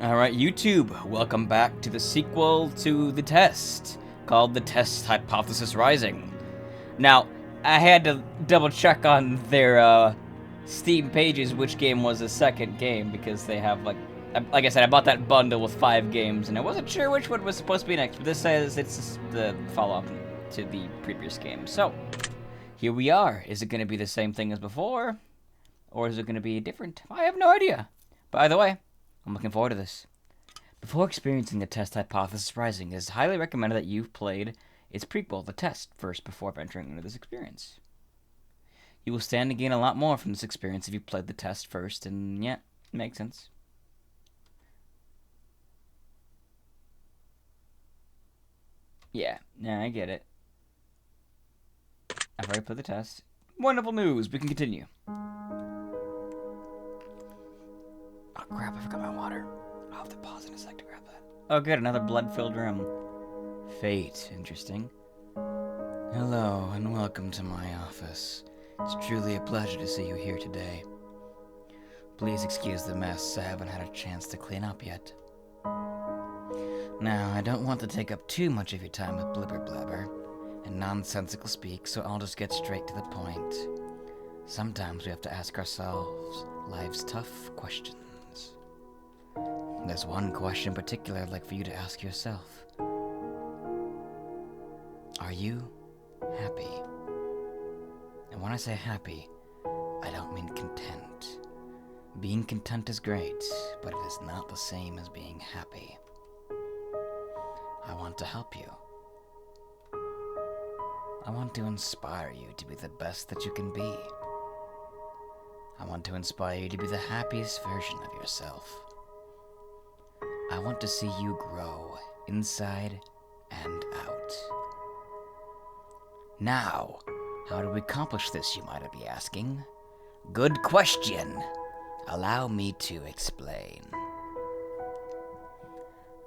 Alright, YouTube, welcome back to the sequel to the test, called The Test Hypothesis Rising. Now, I had to double check on their Steam pages which game was the second game, because they have, like I said, I bought that bundle with 5 games, and I wasn't sure which one was supposed to be next, but this says it's the follow-up to the previous game. So, here we are. Is it going to be the same thing as before? Or is it going to be different? I have no idea. By the way, I'm looking forward to this. Before experiencing the Test Hypothesis Rising, it is highly recommended that you've played its prequel, The Test, first before venturing into this experience. You will stand to gain a lot more from this experience if you played the test first, and yeah, it makes sense. Yeah, I get it. I've already played the test. Wonderful news, we can continue. Oh crap, I forgot my water. I'll have to pause in a sec to grab that. Oh good, another blood-filled room. Fate, interesting. Hello, and welcome to my office. It's truly a pleasure to see you here today. Please excuse the mess, I haven't had a chance to clean up yet. Now, I don't want to take up too much of your time with blibber-blabber and nonsensical speak, so I'll just get straight to the point. Sometimes we have to ask ourselves life's tough questions. There's one question in particular I'd like for you to ask yourself. Are you happy? And when I say happy, I don't mean content. Being content is great, but it is not the same as being happy. I want to help you. I want to inspire you to be the best that you can be. I want to inspire you to be the happiest version of yourself. I want to see you grow inside and out. Now, how do we accomplish this, you might be asking? Good question. Allow me to explain.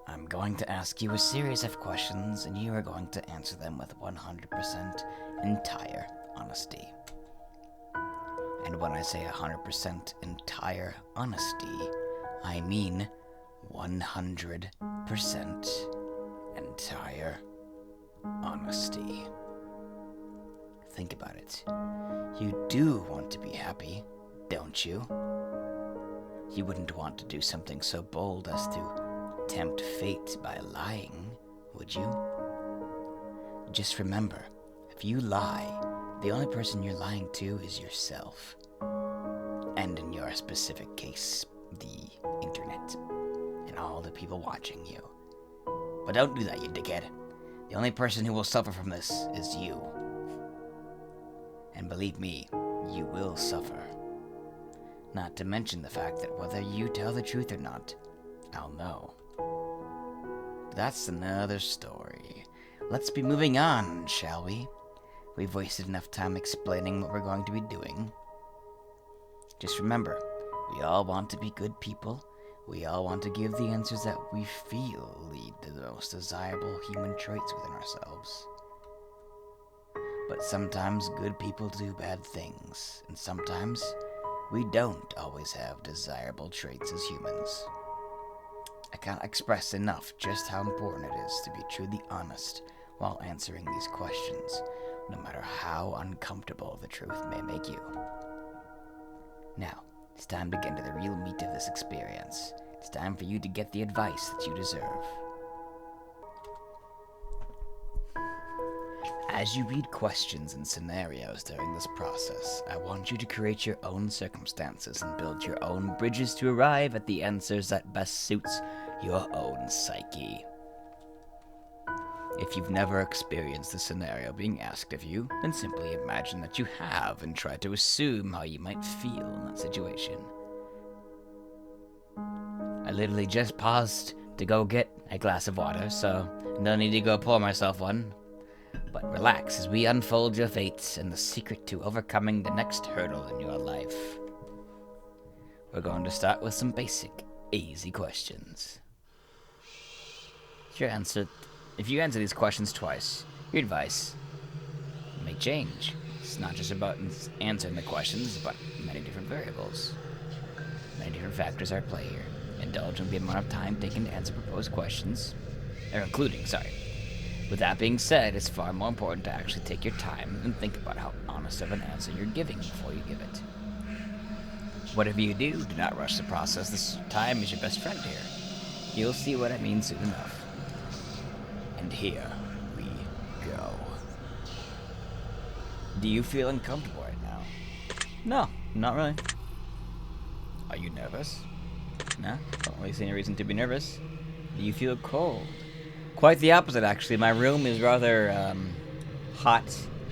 I'm going to ask you a series of questions, and you are going to answer them with 100% entire honesty. And when I say 100% entire honesty, I mean 100% entire honesty. Think about it. You do want to be happy, don't you? You wouldn't want to do something so bold as to tempt fate by lying, would you? Just remember, if you lie, the only person you're lying to is yourself. And in your specific case, the internet. And all the people watching you. But don't do that, you dickhead. The only person who will suffer from this is you. And believe me, you will suffer. Not to mention the fact that whether you tell the truth or not, I'll know. That's another story. Let's be moving on, shall we? We've wasted enough time explaining what we're going to be doing. Just remember, we all want to be good people. We all want to give the answers that we feel lead to the most desirable human traits within ourselves. But sometimes good people do bad things, and sometimes we don't always have desirable traits as humans. I can't express enough just how important it is to be truly honest while answering these questions, no matter how uncomfortable the truth may make you. Now, it's time to get into the real meat of this experience. It's time for you to get the advice that you deserve. As you read questions and scenarios during this process, I want you to create your own circumstances and build your own bridges to arrive at the answers that best suits your own psyche. If you've never experienced the scenario being asked of you, then simply imagine that you have and try to assume how you might feel in that situation. I literally just paused to go get a glass of water, so no need to go pour myself one. But relax as we unfold your fates and the secret to overcoming the next hurdle in your life. We're going to start with some basic, easy questions. If you answer these questions twice, your advice may change. It's not just about answering the questions, but many different variables. Many different factors are at play here. indulging the amount of time taken to answer proposed questions. Or including, sorry. With that being said, it's far more important to actually take your time and think about how honest of an answer you're giving before you give it. Whatever you do not rush the process. This time is your best friend here. You'll see what I mean soon enough. And here we go. Do you feel uncomfortable right now? No, not really. Are you nervous? No, don't really see any reason to be nervous. Do you feel cold? Quite the opposite, actually. My room is rather hot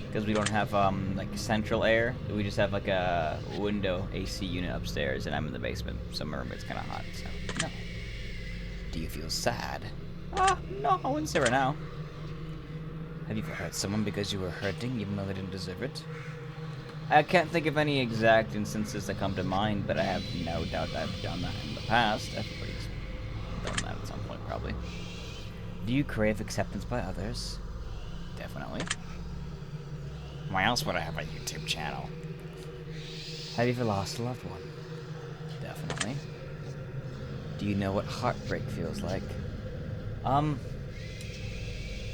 because we don't have like central air. We just have like a window AC unit upstairs, and I'm in the basement, so my room is kind of hot. So no. Do you feel sad? No, I wouldn't say right now. Have you ever hurt someone because you were hurting, even though they didn't deserve it? I can't think of any exact instances that come to mind, but I have no doubt that I've done that in the past. Everybody's done that at some point, probably. Do you crave acceptance by others? Definitely. Why else would I have a YouTube channel? Have you ever lost a loved one? Definitely. Do you know what heartbreak feels like?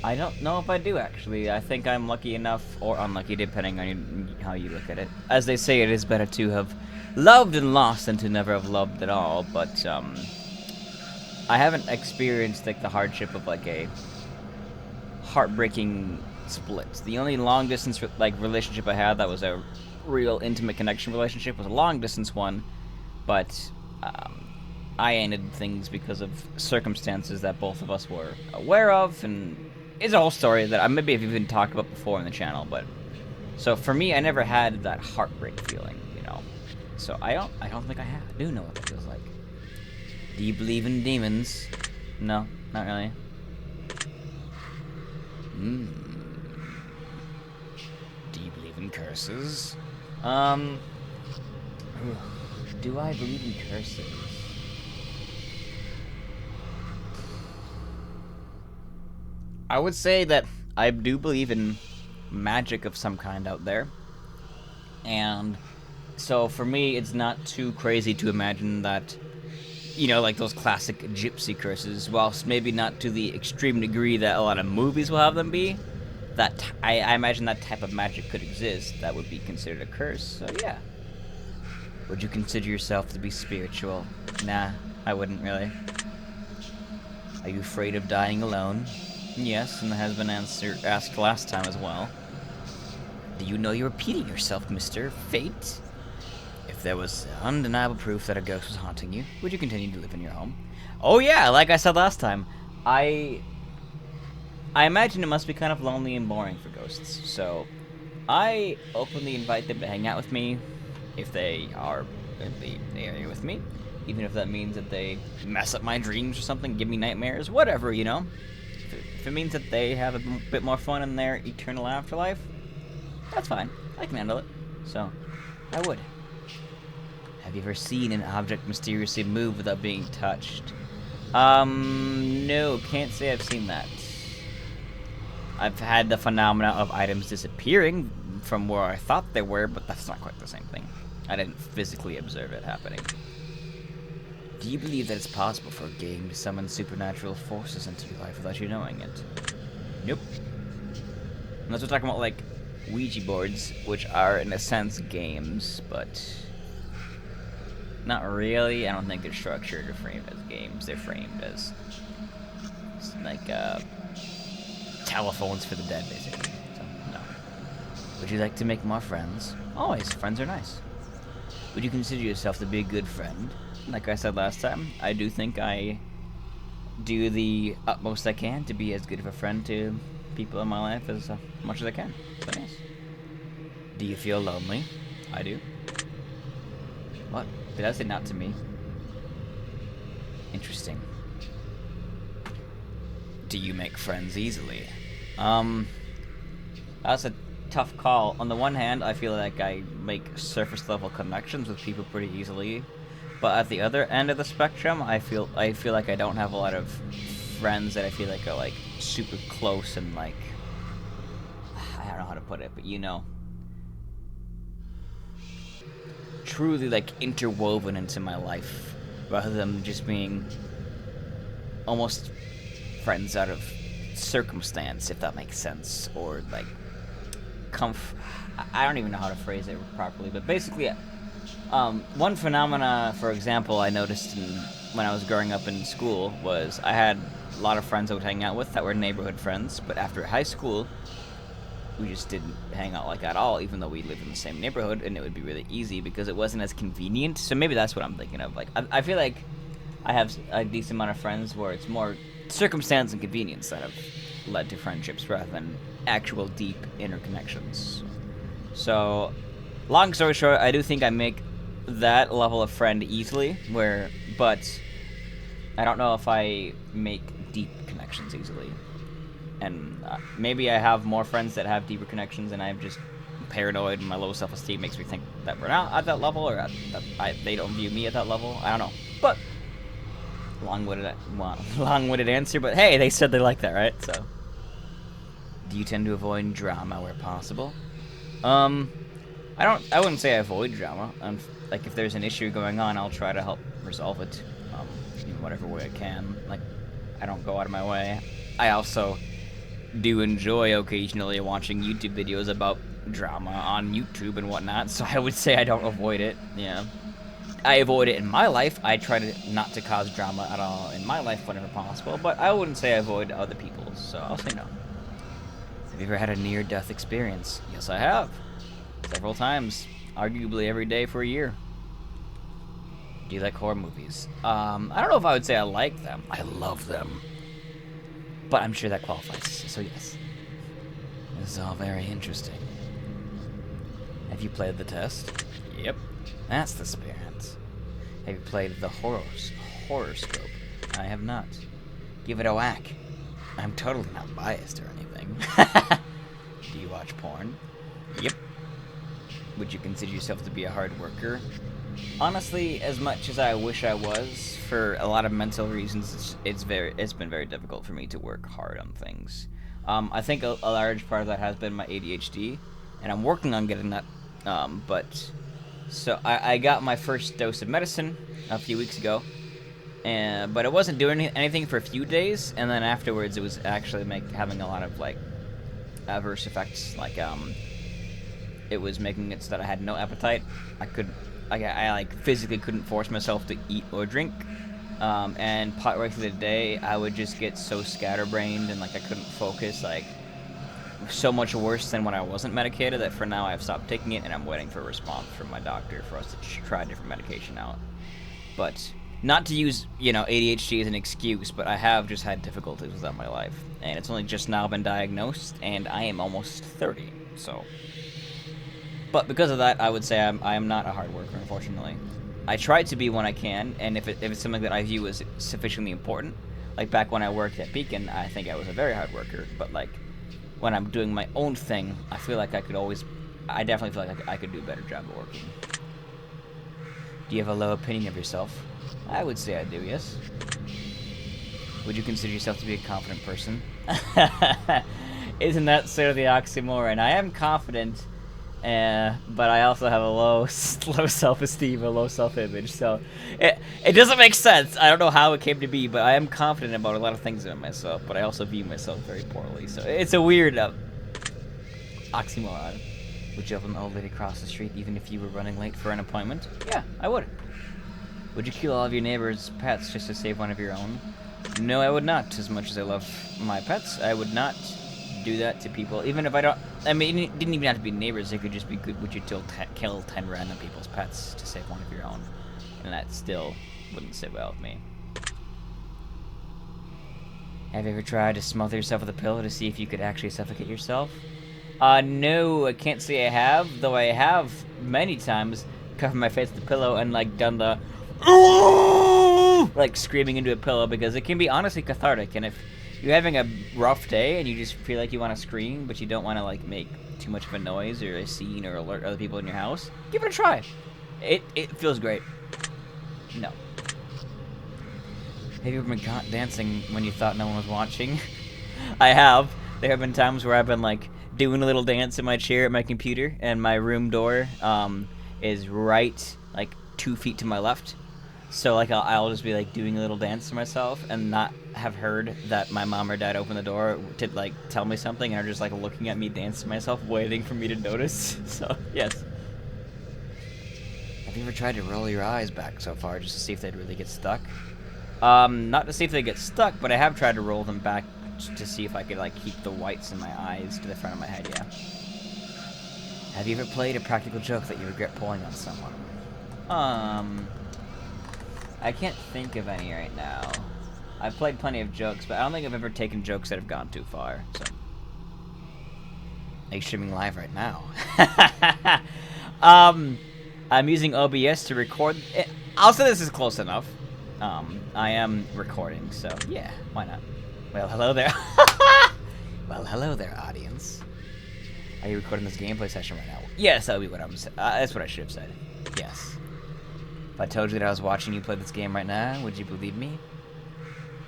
I don't know if I do, actually. I think I'm lucky enough, or unlucky, depending on how you look at it. As they say, it is better to have loved and lost than to never have loved at all, but, I haven't experienced, like, the hardship of, like, a heartbreaking split. The only long-distance, like, relationship I had that was a real intimate connection relationship was a long-distance one, but, I ended things because of circumstances that both of us were aware of, and it's a whole story that I maybe have even talked about before on the channel, but so for me, I never had that heartbreak feeling, you know. So I don't think I do know what that feels like. Do you believe in demons? No, not really. Do you believe in curses? Do I believe in curses? I would say that I do believe in magic of some kind out there. And so for me, it's not too crazy to imagine that, you know, like those classic gypsy curses, whilst maybe not to the extreme degree that a lot of movies will have them be, that I imagine that type of magic could exist that would be considered a curse. So yeah. Would you consider yourself to be spiritual? Nah, I wouldn't really. Are you afraid of dying alone? Yes, and that has been asked last time as well. Do you know you're repeating yourself, Mr. Fate? If there was undeniable proof that a ghost was haunting you, would you continue to live in your home? Oh yeah, like I said last time, I imagine it must be kind of lonely and boring for ghosts, so I openly invite them to hang out with me if they are in the area with me, even if that means that they mess up my dreams or something, give me nightmares, whatever, you know? If it means that they have a bit more fun in their eternal afterlife, that's fine. I can handle it. So, I would. Have you ever seen an object mysteriously move without being touched? No, can't say I've seen that. I've had the phenomena of items disappearing from where I thought they were, but that's not quite the same thing. I didn't physically observe it happening. Do you believe that it's possible for a game to summon supernatural forces into your life without you knowing it? Nope. Unless we're talking about, like, Ouija boards, which are, in a sense, games, but not really. I don't think they're structured or framed as games. They're framed as, like, telephones for the dead, basically. So, no. Would you like to make more friends? Always. Friends are nice. Would you consider yourself to be a good friend? Like I said last time, I do think I do the utmost I can to be as good of a friend to people in my life as much as I can. So yes. Do you feel lonely? I do. What? Did I say not to me? Interesting. Do you make friends easily? That's a tough call. On the one hand, I feel like I make surface level connections with people pretty easily. But at the other end of the spectrum, I feel like I don't have a lot of friends that I feel like are like super close and like, I don't know how to put it, but you know, truly like interwoven into my life rather than just being almost friends out of circumstance, if that makes sense, or like I don't even know how to phrase it properly, but basically, one phenomena, for example, I noticed when I was growing up in school was I had a lot of friends I would hang out with that were neighborhood friends, but after high school, we just didn't hang out like that at all, even though we lived in the same neighborhood, and it would be really easy because it wasn't as convenient. So maybe that's what I'm thinking of. Like, I feel like I have a decent amount of friends where it's more circumstance and convenience that have led to friendships rather than actual deep interconnections. So, long story short, I do think I make that level of friend easily, but I don't know if I make deep connections easily. And maybe I have more friends that have deeper connections, and I'm just paranoid, and my low self-esteem makes me think that we're not at that level, or they don't view me at that level. I don't know. But long-winded answer. But hey, they said they like that, right? So, do you tend to avoid drama where possible? I wouldn't say I avoid drama. Like, if there's an issue going on, I'll try to help resolve it, in whatever way I can. Like, I don't go out of my way. I also do enjoy occasionally watching YouTube videos about drama on YouTube and whatnot, so I would say I don't avoid it. Yeah, I avoid it in my life. I try not to cause drama at all in my life whenever possible, but I wouldn't say I avoid other people's, so I'll say no. Have you ever had a near-death experience? Yes, I have. Several times. Arguably every day for a year. Do you like horror movies? I don't know if I would say I like them. I love them. But I'm sure that qualifies, so yes. This is all very interesting. Have you played the test? Yep. That's the spirit. Have you played the horoscope? I have not. Give it a whack. I'm totally not biased or anything. Do you watch porn? Yep. Would you consider yourself to be a hard worker? Honestly, as much as I wish I was, for a lot of mental reasons, it's been very difficult for me to work hard on things. I think a large part of that has been my ADHD, and I'm working on getting that. So I got my first dose of medicine a few weeks ago, but it wasn't doing anything for a few days, and then afterwards it was actually having a lot of like adverse effects. Like it was making it so that I had no appetite. I physically couldn't force myself to eat or drink. And partway through the day, I would just get so scatterbrained and like I couldn't focus, like so much worse than when I wasn't medicated, that for now I've stopped taking it and I'm waiting for a response from my doctor for us to try different medication out. But not to use, ADHD as an excuse, but I have just had difficulties with that in my life. And it's only just now been diagnosed, and I am almost 30, so. But because of that, I would say I am not a hard worker, unfortunately. I try to be when I can, and if it's something that I view as sufficiently important, like back when I worked at Beacon, I think I was a very hard worker, but like, when I'm doing my own thing, I feel like I definitely feel like I could do a better job of working. Do you have a low opinion of yourself? I would say I do, yes. Would you consider yourself to be a confident person? Isn't that sort of the oxymoron? I am confident, but I also have a low self-esteem, a low self-image, so it doesn't make sense. I don't know how it came to be, but I am confident about a lot of things about myself, but I also view myself very poorly, so it's a weird oxymoron. Would you help an old lady cross the street even if you were running late for an appointment? Yeah, I would. Would you kill all of your neighbors' pets just to save one of your own? No, I would not. As much as I love my pets, I would not do that to people, even if I don't. I mean, it didn't even have to be neighbors. It could just be good. Would you kill 10 random people's pets to save one of your own? And that still wouldn't sit well with me. Have you ever tried to smother yourself with a pillow to see if you could actually suffocate yourself? No, I can't say I have, though I have many times covered my face with the pillow and like done the like screaming into a pillow, because it can be honestly cathartic. And if you're having a rough day and you just feel like you want to scream, but you don't want to like make too much of a noise or a scene or alert other people in your house, give it a try. It feels great. No. Have you ever been caught dancing when you thought no one was watching? I have. There have been times where I've been like doing a little dance in my chair at my computer, and my room door is right like 2 feet to my left. So, like, I'll just be, like, doing a little dance to myself and not have heard that my mom or dad opened the door to, like, tell me something, and are just, like, looking at me dance to myself, waiting for me to notice. So, yes. Have you ever tried to roll your eyes back so far just to see if they'd really get stuck? Not to see if they get stuck, but I have tried to roll them back to see if I could, like, keep the whites in my eyes to the front of my head, yeah. Have you ever played a practical joke that you regret pulling on someone? I can't think of any right now. I've played plenty of jokes, but I don't think I've ever taken jokes that have gone too far, so. Are you streaming live right now? I'm using OBS to record. I'll say this is close enough. I am recording, so yeah, why not? Well, hello there. Well, hello there, audience. Are you recording this gameplay session right now? Yes, that would be what I'm saying. That's what I should have said. Yes. If I told you that I was watching you play this game right now, would you believe me?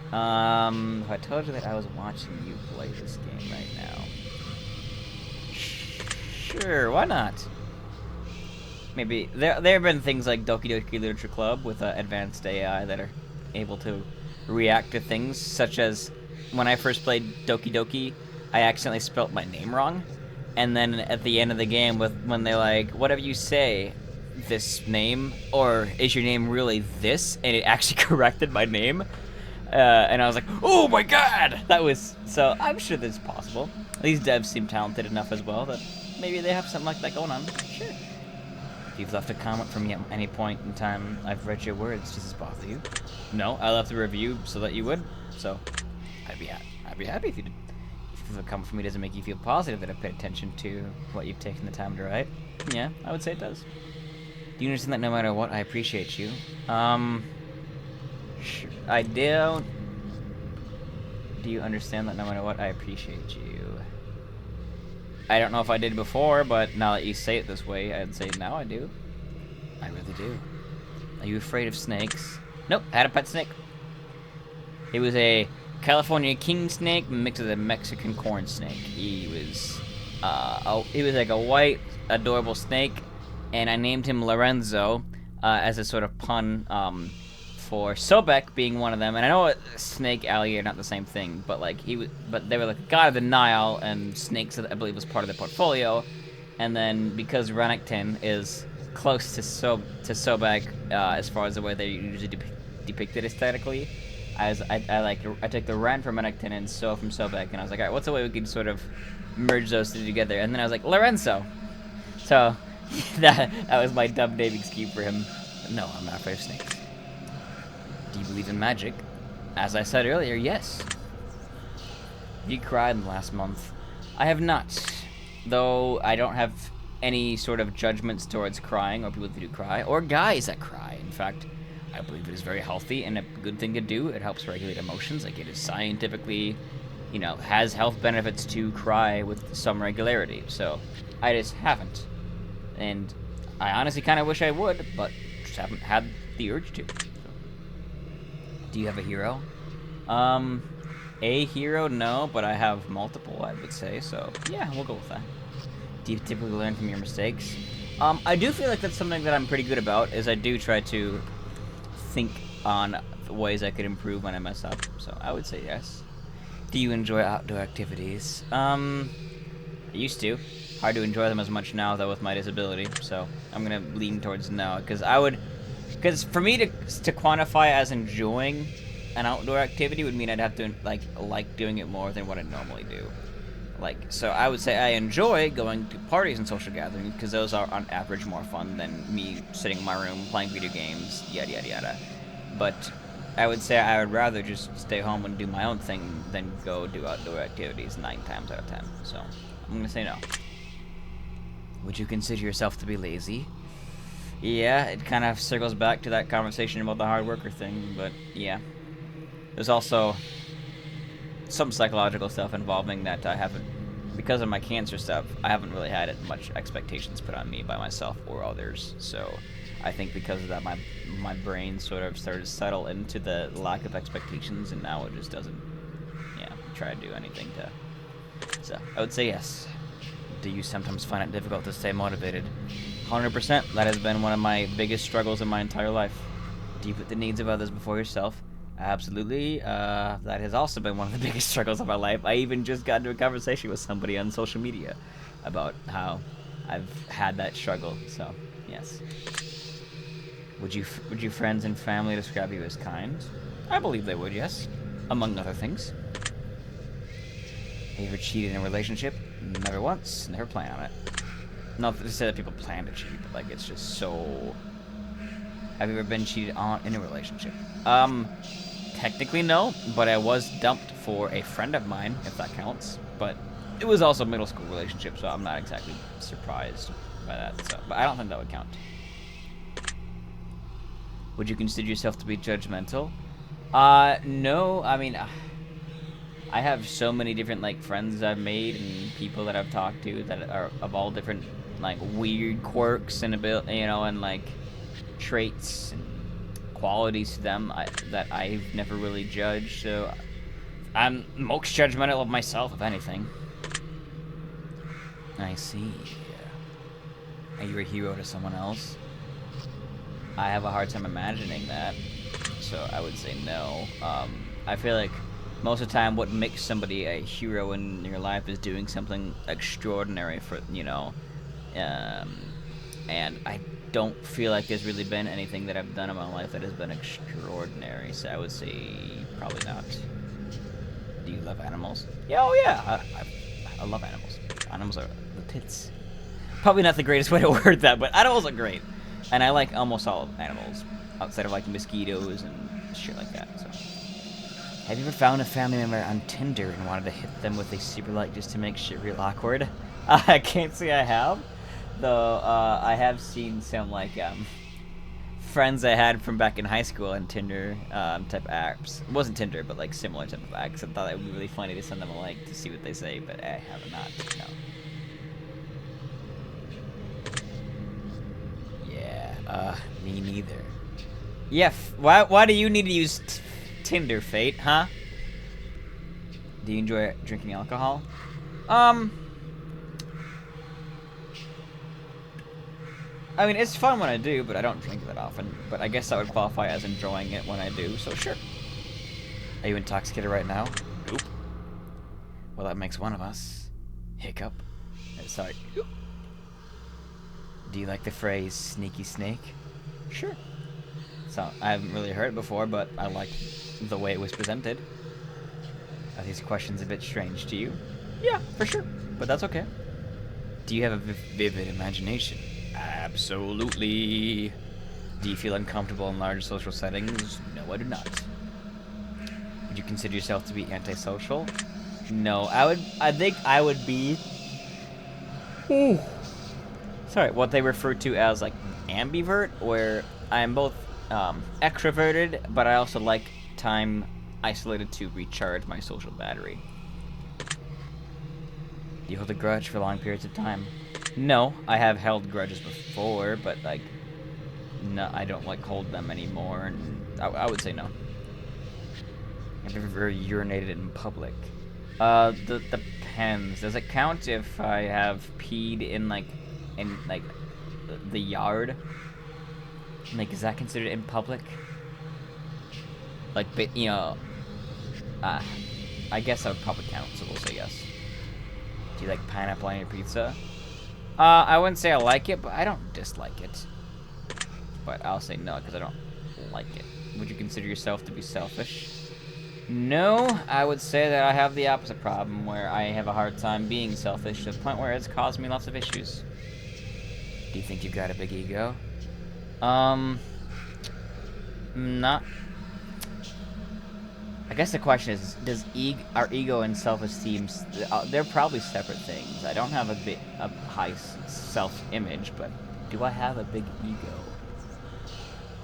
If I told you that I was watching you play this game right now. Sure, why not? Maybe. There have been things like Doki Doki Literature Club with advanced AI that are able to react to things, such as when I first played Doki Doki, I accidentally spelt my name wrong. And then at the end of the game, when they're like, whatever you say, this name, or is your name really this? And it actually corrected my name. And I was like, oh my god! That was, so I'm sure that's possible. These devs seem talented enough as well that maybe they have something like that going on. Sure. If you've left a comment from me at any point in time, I've read your words. Does this bother you? No, I left a review so that you would. So, I'd be happy if you did. If a comment from me doesn't make you feel positive that I've paid attention to what you've taken the time to write, yeah, I would say it does. Do you understand that no matter what, I appreciate you? Sure, I don't. Do you understand that no matter what, I appreciate you? I don't know if I did before, but now that you say it this way, I'd say now I do. I really do. Are you afraid of snakes? Nope, I had a pet snake. It was a California king snake mixed with a Mexican corn snake. He was like a white, adorable snake, and I named him Lorenzo as a sort of pun for Sobek being one of them. And I know snake, alligator, not the same thing, but like but they were like god of the Nile, and snakes, I believe, was part of the portfolio. And then because Renekton is close to Sobek as far as the way they usually depict it aesthetically, I took the Ren from Renekton and So from Sobek, and I was like, all right, what's a way we could sort of merge those two together? And then I was like, Lorenzo. So that was my dumb naming scheme for him. No, I'm not afraid of snakes. Do you believe in magic? As I said earlier, yes. Have you cried in the last month? I have not. Though I don't have any sort of judgments towards crying, or people that do cry, or guys that cry. In fact, I believe it is very healthy and a good thing to do. It helps regulate emotions. Like, it is scientifically, has health benefits to cry with some regularity. So, I just haven't. And I honestly kind of wish I would, but just haven't had the urge to. So. Do you have a hero? A hero, no, but I have multiple, I would say. So, yeah, we'll go with that. Do you typically learn from your mistakes? I do feel like that's something that I'm pretty good about, is I do try to think on the ways I could improve when I mess up. So, I would say yes. Do you enjoy outdoor activities? I used to. Hard to enjoy them as much now, though, with my disability. So, I'm gonna lean towards no, because for me to quantify as enjoying an outdoor activity would mean I'd have to like doing it more than what I normally do. So I would say I enjoy going to parties and social gatherings because those are on average more fun than me sitting in my room playing video games, yada yada yada. But I would say I would rather just stay home and do my own thing than go do outdoor activities 9 times out of 10. So I'm gonna say no. Would you consider yourself to be lazy? Yeah, it kind of circles back to that conversation about the hard worker thing, but yeah. There's also some psychological stuff involving that I haven't, because of my cancer stuff, I haven't really had much expectations put on me by myself or others. So I think because of that, my brain sort of started to settle into the lack of expectations, and now it just doesn't, try to do anything to. So I would say yes. Do you sometimes find it difficult to stay motivated? 100%. That has been one of my biggest struggles in my entire life. Do you put the needs of others before yourself? Absolutely. That has also been one of the biggest struggles of my life. I even just got into a conversation with somebody on social media about how I've had that struggle. So, yes. Would your friends and family describe you as kind? I believe they would, yes. Among other things. Have you ever cheated in a relationship? Never once. Never plan on it. Not to say that people plan to cheat, but like it's just so... Have you ever been cheated on in a relationship? Technically no, but I was dumped for a friend of mine, if that counts. But it was also a middle school relationship, so I'm not exactly surprised by that. So, but I don't think that would count. Would you consider yourself to be judgmental? No. I mean, I have so many different like friends I've made and people that I've talked to that are of all different like weird quirks and and like traits and qualities to them that I've never really judged. So I'm most judgmental of myself, if anything. I see. Are you a hero to someone else? I have a hard time imagining that, so I would say no. I feel like most of the time what makes somebody a hero in your life is doing something extraordinary for, and I don't feel like there's really been anything that I've done in my life that has been extraordinary, so I would say probably not. Do you love animals? Yeah, oh yeah, I love animals. Animals are the tits. Probably not the greatest way to word that, but animals are great. And I like almost all animals, outside of like mosquitoes and shit like that, so. Have you ever found a family member on Tinder and wanted to hit them with a super like just to make shit real awkward? I can't say I have, though. I have seen some like friends I had from back in high school on Tinder type apps. It wasn't Tinder, but like similar type of apps. I thought it would be really funny to send them a like to see what they say, but I have not. No. Yeah. Me neither. Yeah. Why do you need to use Tinder, Fate, huh? Do you enjoy drinking alcohol? I mean, it's fun when I do, but I don't drink that often. But I guess that would qualify as enjoying it when I do, so sure. Are you intoxicated right now? Nope. Well, that makes one of us. Hiccup. Sorry. Do you like the phrase sneaky snake? Sure. So, I haven't really heard it before, but I like the way it was presented. Are these questions a bit strange to you? Yeah, for sure. But that's okay. Do you have a vivid imagination? Absolutely. Do you feel uncomfortable in large social settings? No, I do not. Would you consider yourself to be antisocial? No, I think I would be... Sorry, what they refer to as like ambivert, where I'm both extroverted, but I also like time isolated to recharge my social battery. Do you hold a grudge for long periods of time? No, I have held grudges before, but like, no, I don't like hold them anymore, and I would say no. I've never urinated in public. Depends. Does it count if I have peed in like the yard? Like, is that considered in public? Like, but I guess that would probably count, so we'll say yes. Do you like pineapple on your pizza? I wouldn't say I like it, but I don't dislike it. But I'll say no, because I don't like it. Would you consider yourself to be selfish? No, I would say that I have the opposite problem, where I have a hard time being selfish to the point where it's caused me lots of issues. Do you think you've got a big ego? Not... I guess the question is, our ego and self-esteem, they're probably separate things. I don't have a high self-image, but do I have a big ego?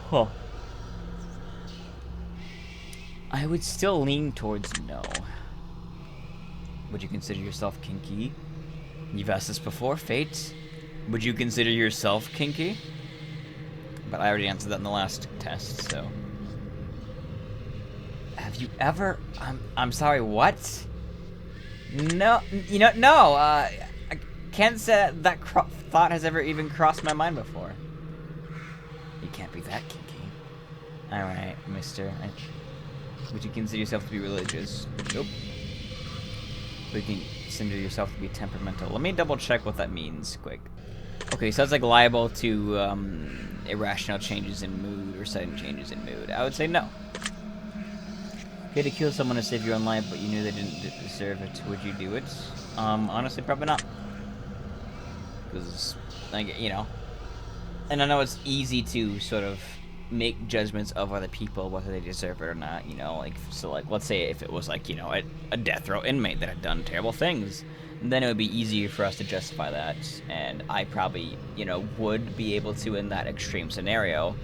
Huh. I would still lean towards no. Would you consider yourself kinky? You've asked this before, Fate. Would you consider yourself kinky? But I already answered that in the last test, so... Have you ever... I'm sorry, what? No, no, I can't say that thought has ever even crossed my mind before. You can't be that kinky. Alright, mister. Would you consider yourself to be religious? Nope. Would you consider yourself to be temperamental? Let me double check what that means quick. Okay, so it's like liable to irrational changes in mood or sudden changes in mood. I would say no. If you had to kill someone to save your own life, but you knew they didn't deserve it, would you do it? Honestly, probably not. Because, like, you know, and I know it's easy to sort of make judgments of other people, whether they deserve it or not, you know, like, so, like, let's say if it was, like, you know, a death row inmate that had done terrible things, then it would be easier for us to justify that, and I probably, you know, would be able to in that extreme scenario,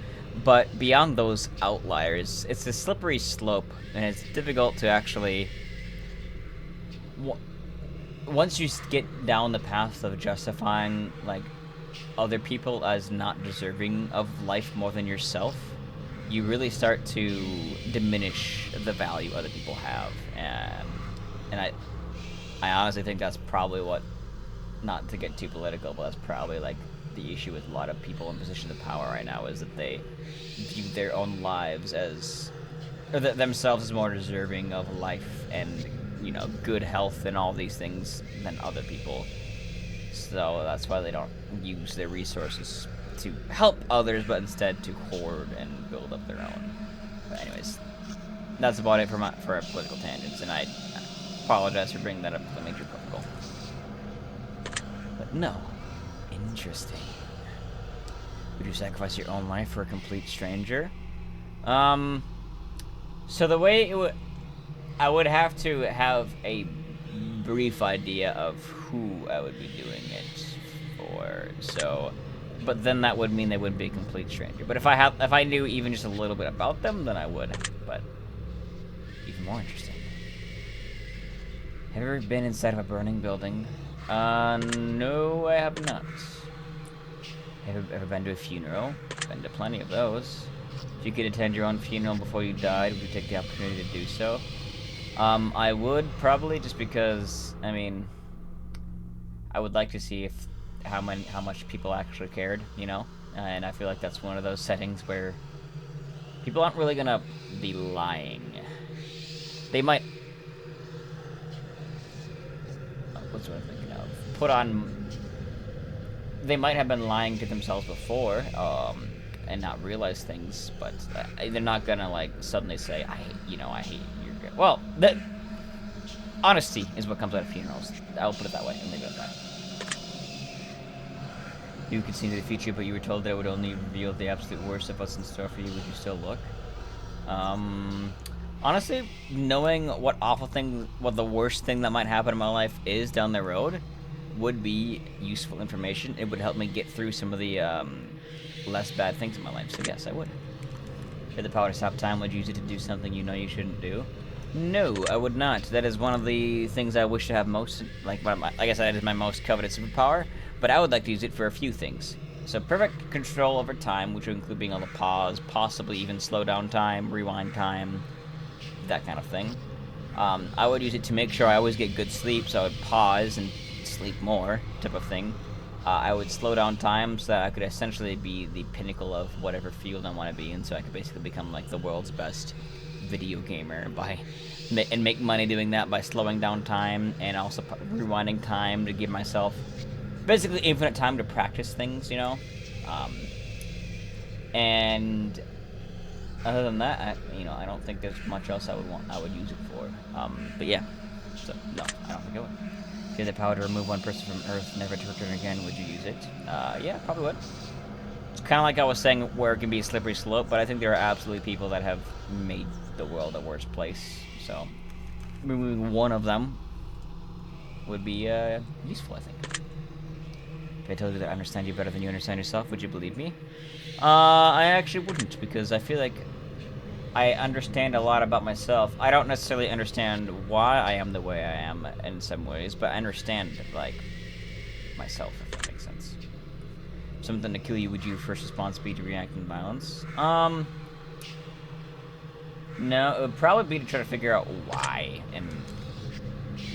but beyond those outliers, it's a slippery slope, and it's difficult to actually, once you get down the path of justifying, like, other people as not deserving of life more than yourself, you really start to diminish the value other people have, and I honestly think that's probably what, not to get too political, but that's probably like the issue with a lot of people in positions of power right now, is that they view their own lives as, or themselves as more deserving of life and, you know, good health and all these things than other people. So that's why they don't use their resources to help others, but instead to hoard and build up their own. But anyways, that's about it for our political tangents, and I apologize for bringing that up because I made you political. But no, interesting. Would you sacrifice your own life for a complete stranger? So the way it would, I would have to have a brief idea of who I would be doing it for. So, but then that would mean they wouldn't be a complete stranger. But if I knew even just a little bit about them, then I would. But even more interesting. Have you ever been inside of a burning building? No, I have not. Have you ever been to a funeral? Been to plenty of those. If you could attend your own funeral before you died, would you take the opportunity to do so? I would probably, just because, I mean, I would like to see how much people actually cared, you know? And I feel like that's one of those settings where people aren't really gonna be lying. They might, what's what I'm thinking of? They might have been lying to themselves before, and not realize things, but they're not gonna, like, suddenly say, I hate your good. Well, honesty is what comes out of funerals. I'll put it that way and leave it at that. You could see into the future, but you were told that it would only reveal the absolute worst of what's in store for you. Would you still look? Honestly, knowing what the worst thing that might happen in my life is down the road would be useful information. It would help me get through some of the less bad things in my life, so yes, I would. If you had the power to stop time, would you use it to do something you know you shouldn't do? No, I would not. That is one of the things I wish to have most, like I guess that is my most coveted superpower, but I would like to use it for a few things. So perfect control over time, which would include being able to pause, possibly even slow down time, rewind time, that kind of thing. I would use it to make sure I always get good sleep, so I would pause and sleep more, type of thing. I would slow down time so that I could essentially be the pinnacle of whatever field I want to be in, so I could basically become like the world's best video gamer and make money doing that by slowing down time and also rewinding time to give myself basically infinite time to practice things, you know. And other than that, I don't think there's much else I would use it for. But yeah, so no, I don't think I would. If you had the power to remove one person from Earth, never to return again, would you use it? Yeah, probably would. It's kind of like I was saying, where it can be a slippery slope, but I think there are absolutely people that have made the world a worse place. So, removing one of them would be useful, I think. If I told you that I understand you better than you understand yourself, would you believe me? I actually wouldn't, because I feel like I understand a lot about myself. I don't necessarily understand why I am the way I am in some ways, but I understand, like, myself, if that makes sense. Something to kill you, would your first response be to react in violence? No, it would probably be to try to figure out why, and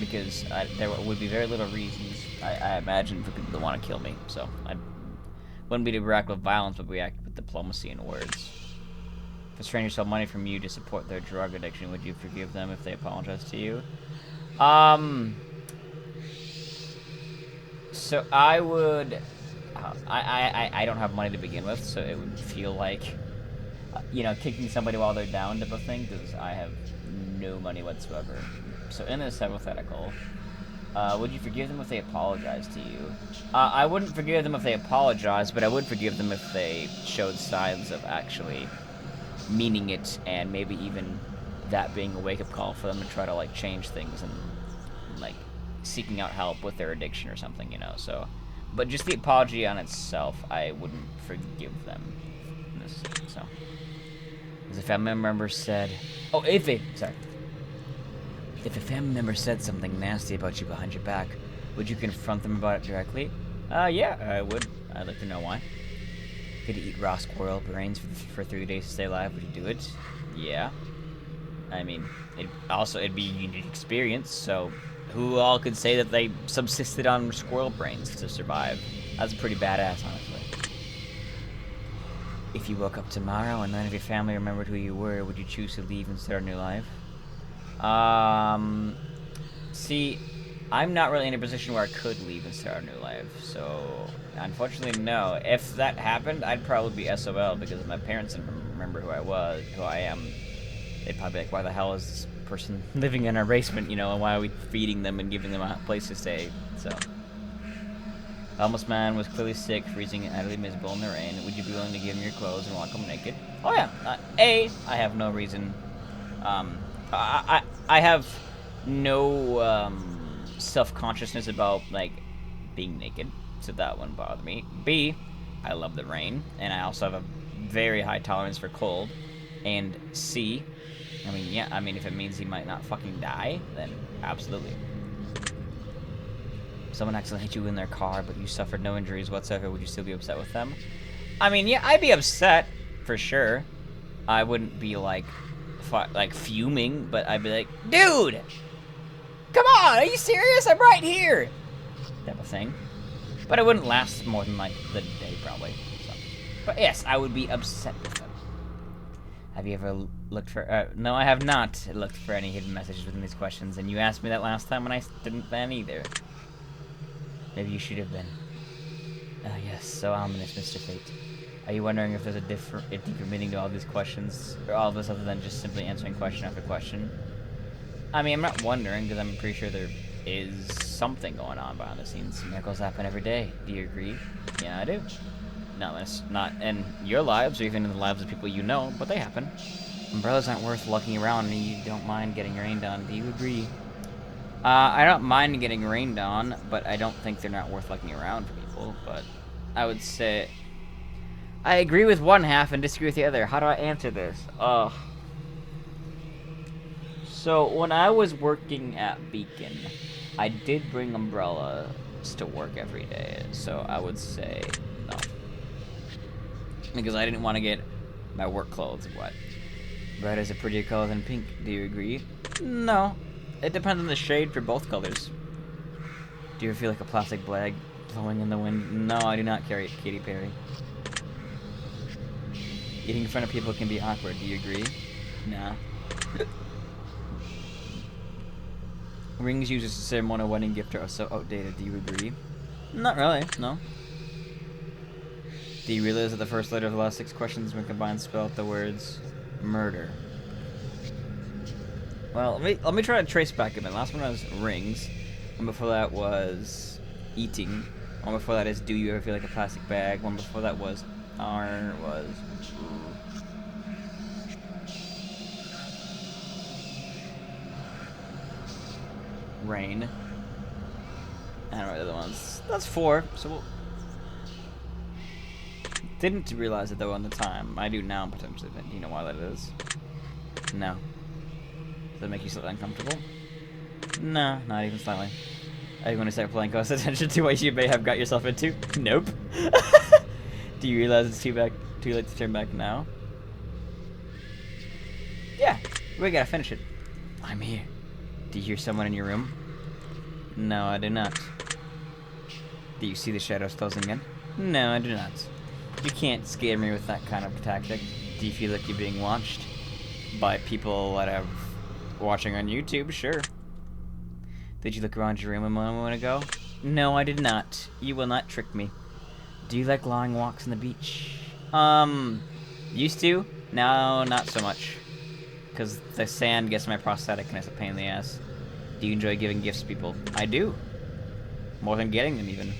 because there would be very little reasons, I imagine, for people to want to kill me, so I wouldn't be to react with violence, but react with diplomacy and words. a stranger stole money from you to support their drug addiction, would you forgive them if they apologize to you? So I would. I don't have money to begin with, so it would feel like, you know, kicking somebody while they're down type of thing, because I have no money whatsoever. So in this hypothetical, would you forgive them if they apologize to you? I wouldn't forgive them if they apologize, but I would forgive them if they showed signs of actually meaning it, and maybe even that being a wake-up call for them to try to, like, change things and, like, seeking out help with their addiction or something, you know, so. But just the apology on itself, I wouldn't forgive them. So. As a family member said... Oh, if a family member said something nasty about you behind your back, would you confront them about it directly? Yeah, I would. I'd like to know why. If you had to eat raw squirrel brains for 3 days to stay alive, would you do it? Yeah. I mean, it'd be a unique experience, so who all could say that they subsisted on squirrel brains to survive? That's pretty badass, honestly. If you woke up tomorrow and none of your family remembered who you were, would you choose to leave and start a new life? See, I'm not really in a position where I could leave and start a new life, so unfortunately, no. If that happened, I'd probably be SOL, because if my parents didn't remember who I am, they'd probably be like, why the hell is this person living in our basement, you know, and why are we feeding them and giving them a place to stay, so. Homeless man was clearly sick, freezing and utterly miserable in the rain. Would you be willing to give him your clothes and walk home naked? Oh yeah. I have no reason. I have no self-consciousness about, like, being naked, so that wouldn't bother me. B, I love the rain, and I also have a very high tolerance for cold. And C, I mean, if it means he might not fucking die, then absolutely. Someone accidentally hit you in their car, but you suffered no injuries whatsoever, would you still be upset with them? I mean, yeah, I'd be upset, for sure. I wouldn't be, like fuming, but I'd be like, dude! Come on, are you serious? I'm right here! Type of thing. But it wouldn't last more than, like, the day, probably. So. But yes, I would be upset with them. Have you ever looked for... no, I have not looked for any hidden messages within these questions, and you asked me that last time, and I didn't then either. Maybe you should have been. Yes, so ominous, Mr. Fate. Are you wondering if there's a deeper meaning to all these questions, or all of this other than just simply answering question after question? I mean, I'm not wondering, because I'm pretty sure there is something going on behind the scenes. Miracles happen every day. Do you agree? Yeah, I do. No, it's not in your lives, or even in the lives of people you know, but they happen. Umbrellas aren't worth lugging around, and you don't mind getting rained on. Do you agree? I don't mind getting rained on, but I don't think they're not worth lugging around for people, but I would say... I agree with one half and disagree with the other. How do I answer this? So, when I was working at Beacon, I did bring umbrellas to work every day, so I would say no. Because I didn't want to get my work clothes wet. Red is a prettier color than pink. Do you agree? No. It depends on the shade for both colors. Do you ever feel like a plastic bag blowing in the wind? No, I do not carry Katy Perry. Eating in front of people can be awkward. Do you agree? Nah. Rings used as a ceremonial wedding gift are so outdated. Do you agree? Not really, no. Do you realize that the first letter of the last 6 questions when combined spell out the words murder? Well, let me try to trace back a bit. Last one was rings. One before that was eating. One before that is do you ever feel like a plastic bag. One before that was rain. I don't know the other ones. That's 4. So didn't realize it though on the time. I do now potentially. But do you know why that is? No. Does that make you slightly uncomfortable? No, not even slightly. Are you going to start paying close attention to what you may have got yourself into? Nope. Do you realize it's too late to turn back now? Yeah, we gotta finish it. I'm here. Do you hear someone in your room? No, I do not. Do you see the shadows closing in? No, I do not. You can't scare me with that kind of tactic. Do you feel like you're being watched by people that are watching on YouTube? Sure. Did you look around your room a moment ago? No, I did not. You will not trick me. Do you like long walks on the beach? Used to. No, not so much. Because the sand gets my prosthetic and it's a pain in the ass. Do you enjoy giving gifts to people? I do. More than getting them, even.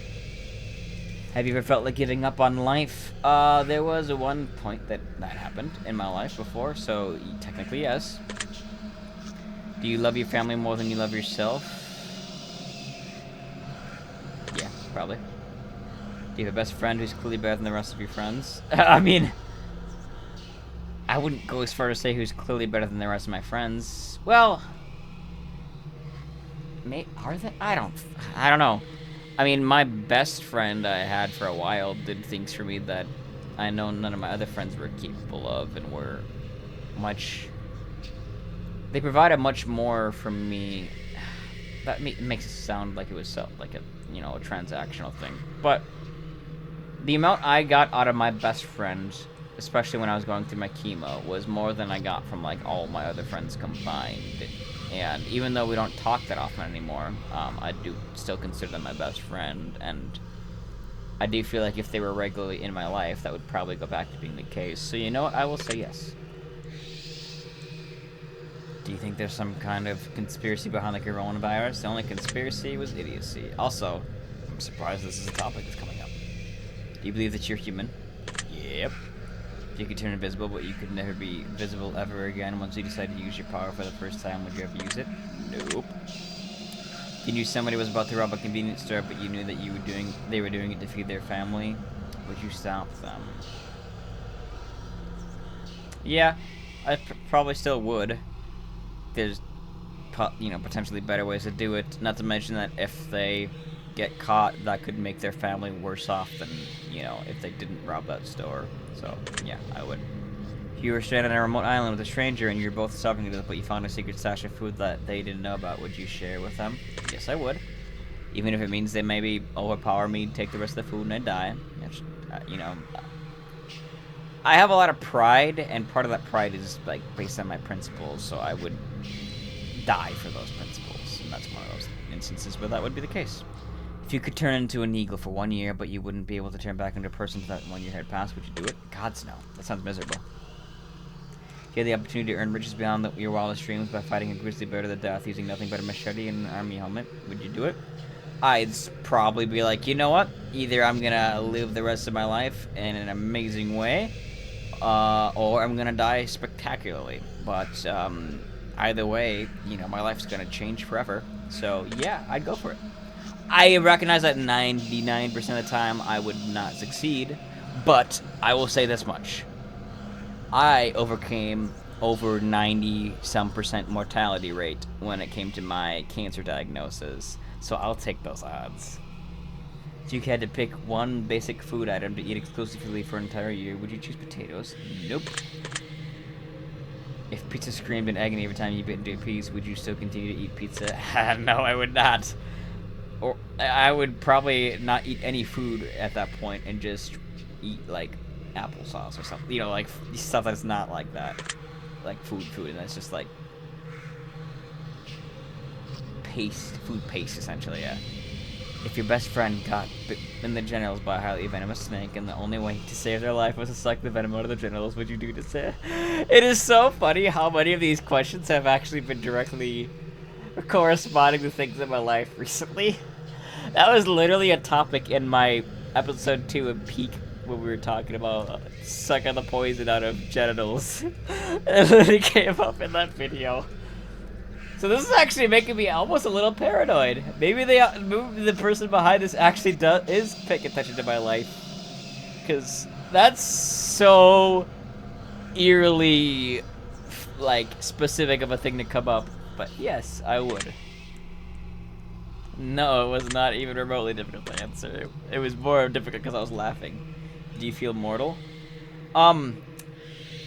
Have you ever felt like giving up on life? There was one point that happened in my life before, so technically yes. Do you love your family more than you love yourself? Yeah, probably. Do you have a best friend who's clearly better than the rest of your friends? I mean, I wouldn't go as far to say who's clearly better than the rest of my friends. Well, are they? I don't know. I mean, my best friend I had for a while did things for me that I know none of my other friends were capable of, and were much... They provided much more from me. That makes it sound like it was like a, you know, a transactional thing. But the amount I got out of my best friend, especially when I was going through my chemo, was more than I got from like all my other friends combined. And even though we don't talk that often anymore, I do still consider them my best friend, and I do feel like if they were regularly in my life, that would probably go back to being the case. So you know what? I will say yes. Do you think there's some kind of conspiracy behind the coronavirus? The only conspiracy was idiocy. Also, I'm surprised this is a topic that's coming up. Do you believe that you're human? Yep. If you could turn invisible, but you could never be visible ever again, once you decide to use your power for the first time, would you ever use it? Nope. You knew somebody was about to rob a convenience store, but you knew that they were doing it to feed their family. Would you stop them? Yeah, I probably still would. There's, you know, potentially better ways to do it. Not to mention that if they get caught, that could make their family worse off than, you know, if they didn't rob that store. So, yeah, I would. If you were stranded on a remote island with a stranger and you're both starving to death, but you found a secret stash of food that they didn't know about, would you share with them? Yes, I would. Even if it means they maybe overpower me, take the rest of the food, and I die. You know, I have a lot of pride, and part of that pride is, like, based on my principles, so I would die for those principles. And that's one of those instances where that would be the case. If you could turn into an eagle for 1 year, but you wouldn't be able to turn back into a person if that 1 year had passed, would you do it? Gods no. That sounds miserable. If you had the opportunity to earn riches beyond your wildest dreams by fighting a grizzly bear to the death using nothing but a machete and an army helmet, would you do it? I'd probably be like, you know what? Either I'm gonna live the rest of my life in an amazing way, or I'm gonna die spectacularly. But either way, you know, my life's gonna change forever. So yeah, I'd go for it. I recognize that 99% of the time I would not succeed, but I will say this much. I overcame over 90-some% mortality rate when it came to my cancer diagnosis, so I'll take those odds. If you had to pick one basic food item to eat exclusively for an entire year, would you choose potatoes? Nope. If pizza screamed in agony every time you bit into a piece, would you still continue to eat pizza? No, I would not. Or I would probably not eat any food at that point and just eat, like, applesauce or something. You know, like, stuff that's not like that. Like, food, and that's just, like, food paste, essentially, yeah. If your best friend got bit in the genitals by a highly venomous snake and the only way to save their life was to suck the venom out of the genitals, would you do this? It is so funny how many of these questions have actually been directly corresponding to things in my life recently. That was literally a topic in my episode 2 of Peak when we were talking about sucking the poison out of genitals. It literally came up in that video. So this is actually making me almost a little paranoid. Maybe the person behind this actually is paying attention to my life. Because that's so eerily, like, specific of a thing to come up. But yes, I would. No, it was not even remotely difficult to answer. It was more difficult because I was laughing. Do you feel mortal?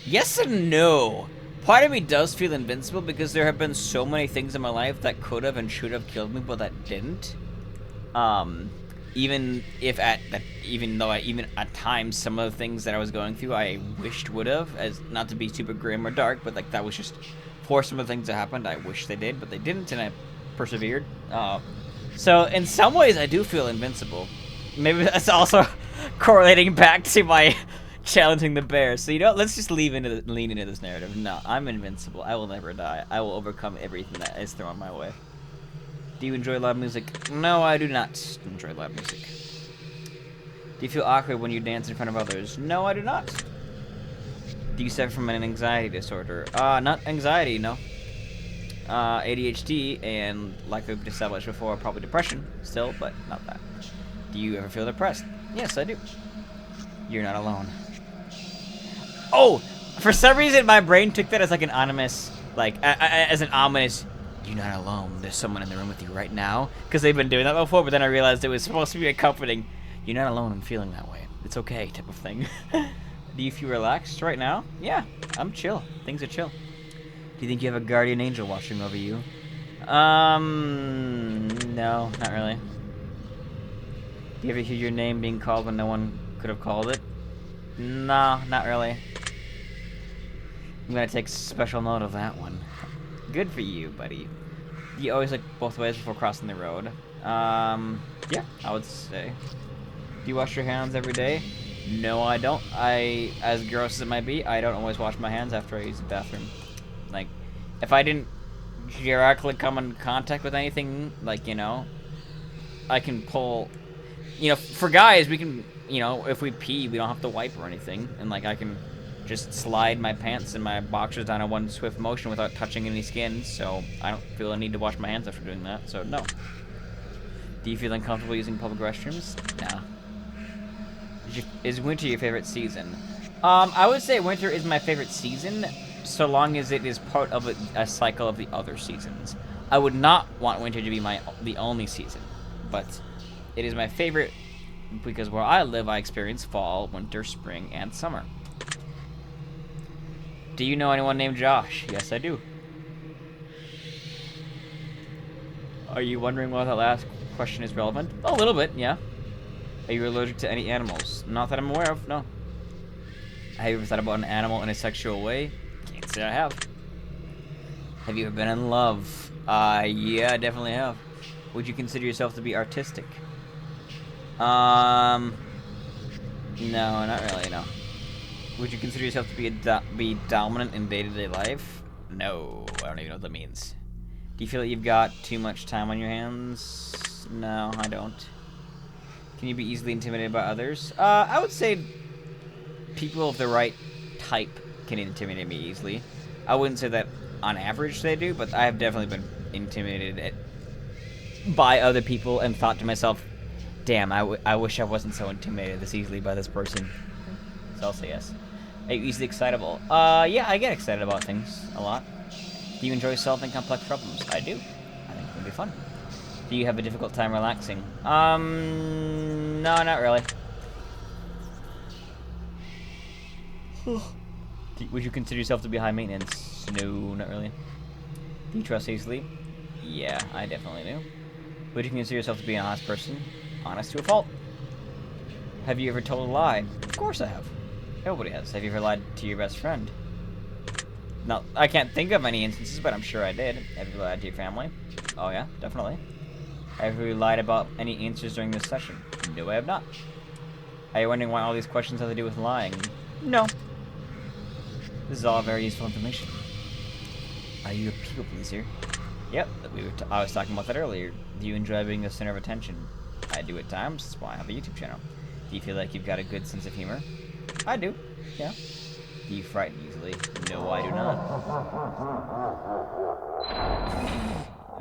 Yes and no. Part of me does feel invincible because there have been so many things in my life that could have and should have killed me, but that didn't. even though even at times some of the things that I was going through I wished would have, as not to be super grim or dark, but like that was just for some of the things that happened. I wish they did, but they didn't, and I persevered. So in some ways, I do feel invincible. Maybe that's also correlating back to my challenging the bear. So you know, let's just lean into this narrative. No, I'm invincible. I will never die. I will overcome everything that is thrown my way. Do you enjoy loud music? No, I do not enjoy loud music. Do you feel awkward when you dance in front of others? No, I do not. Do you suffer from an anxiety disorder? Not anxiety, no. ADHD, and like we've established before, probably depression still, but not that. Do you ever feel depressed? Yes, I do. You're not alone. Oh! For some reason, my brain took that as like an ominous, as an ominous, you're not alone, there's someone in the room with you right now. Because they've been doing that before, but then I realized it was supposed to be a comforting, you're not alone, I'm feeling that way. It's okay, type of thing. Do you feel relaxed right now? Yeah, I'm chill. Things are chill. Do you think you have a guardian angel watching over you? No, not really. Do you ever hear your name being called when no one could have called it? No, not really. I'm gonna take special note of that one. Good for you, buddy. You always look both ways before crossing the road. Yeah, I would say. Do you wash your hands every day? No, I don't. As gross as it might be, I don't always wash my hands after I use the bathroom. Like, if I didn't directly come in contact with anything, like, you know, I can pull, you know, for guys, we can, you know, if we pee, we don't have to wipe or anything, and, like, I can just slide my pants and my boxers down in one swift motion without touching any skin, so I don't feel a need to wash my hands after doing that, so no. Do you feel uncomfortable using public restrooms? No. Is winter your favorite season? I would say winter is my favorite season, so long as it is part of a cycle of the other seasons. I would not want winter to be the only season, but it is my favorite because where I live, I experience fall, winter, spring, and summer. Do you know anyone named Josh? Yes, I do. Are you wondering why that last question is relevant? A little bit, yeah. Are you allergic to any animals? Not that I'm aware of, no. Have you ever thought about an animal in a sexual way? Can't say I have. Have you ever been in love? Yeah, I definitely have. Would you consider yourself to be artistic? No, not really, no. Would you consider yourself to be dominant in day-to-day life? No, I don't even know what that means. Do you feel like you've got too much time on your hands? No, I don't. Can you be easily intimidated by others? I would say people of the right type can intimidate me easily. I wouldn't say that on average they do, but I have definitely been intimidated by other people and thought to myself, damn, I wish I wasn't so intimidated this easily by this person. So I'll say yes. Are you easily excitable? Yeah, I get excited about things a lot. Do you enjoy solving complex problems? I do. I think it's gonna be fun. Do you have a difficult time relaxing? No, not really. Would you consider yourself to be high maintenance? No, not really. Do you trust easily? Yeah, I definitely do. Would you consider yourself to be an honest person? Honest to a fault. Have you ever told a lie? Of course I have. Nobody has. Have you ever lied to your best friend? No, I can't think of any instances, but I'm sure I did. Have you lied to your family? Oh yeah, definitely. Have you lied about any answers during this session? No, I have not. Are you wondering why all these questions have to do with lying? No. This is all very useful information. Are you a people pleaser? Yep, I was talking about that earlier. Do you enjoy being the center of attention? I do at times, that's why I have a YouTube channel. Do you feel like you've got a good sense of humor? I do, yeah. Do you frighten easily? No, I do not.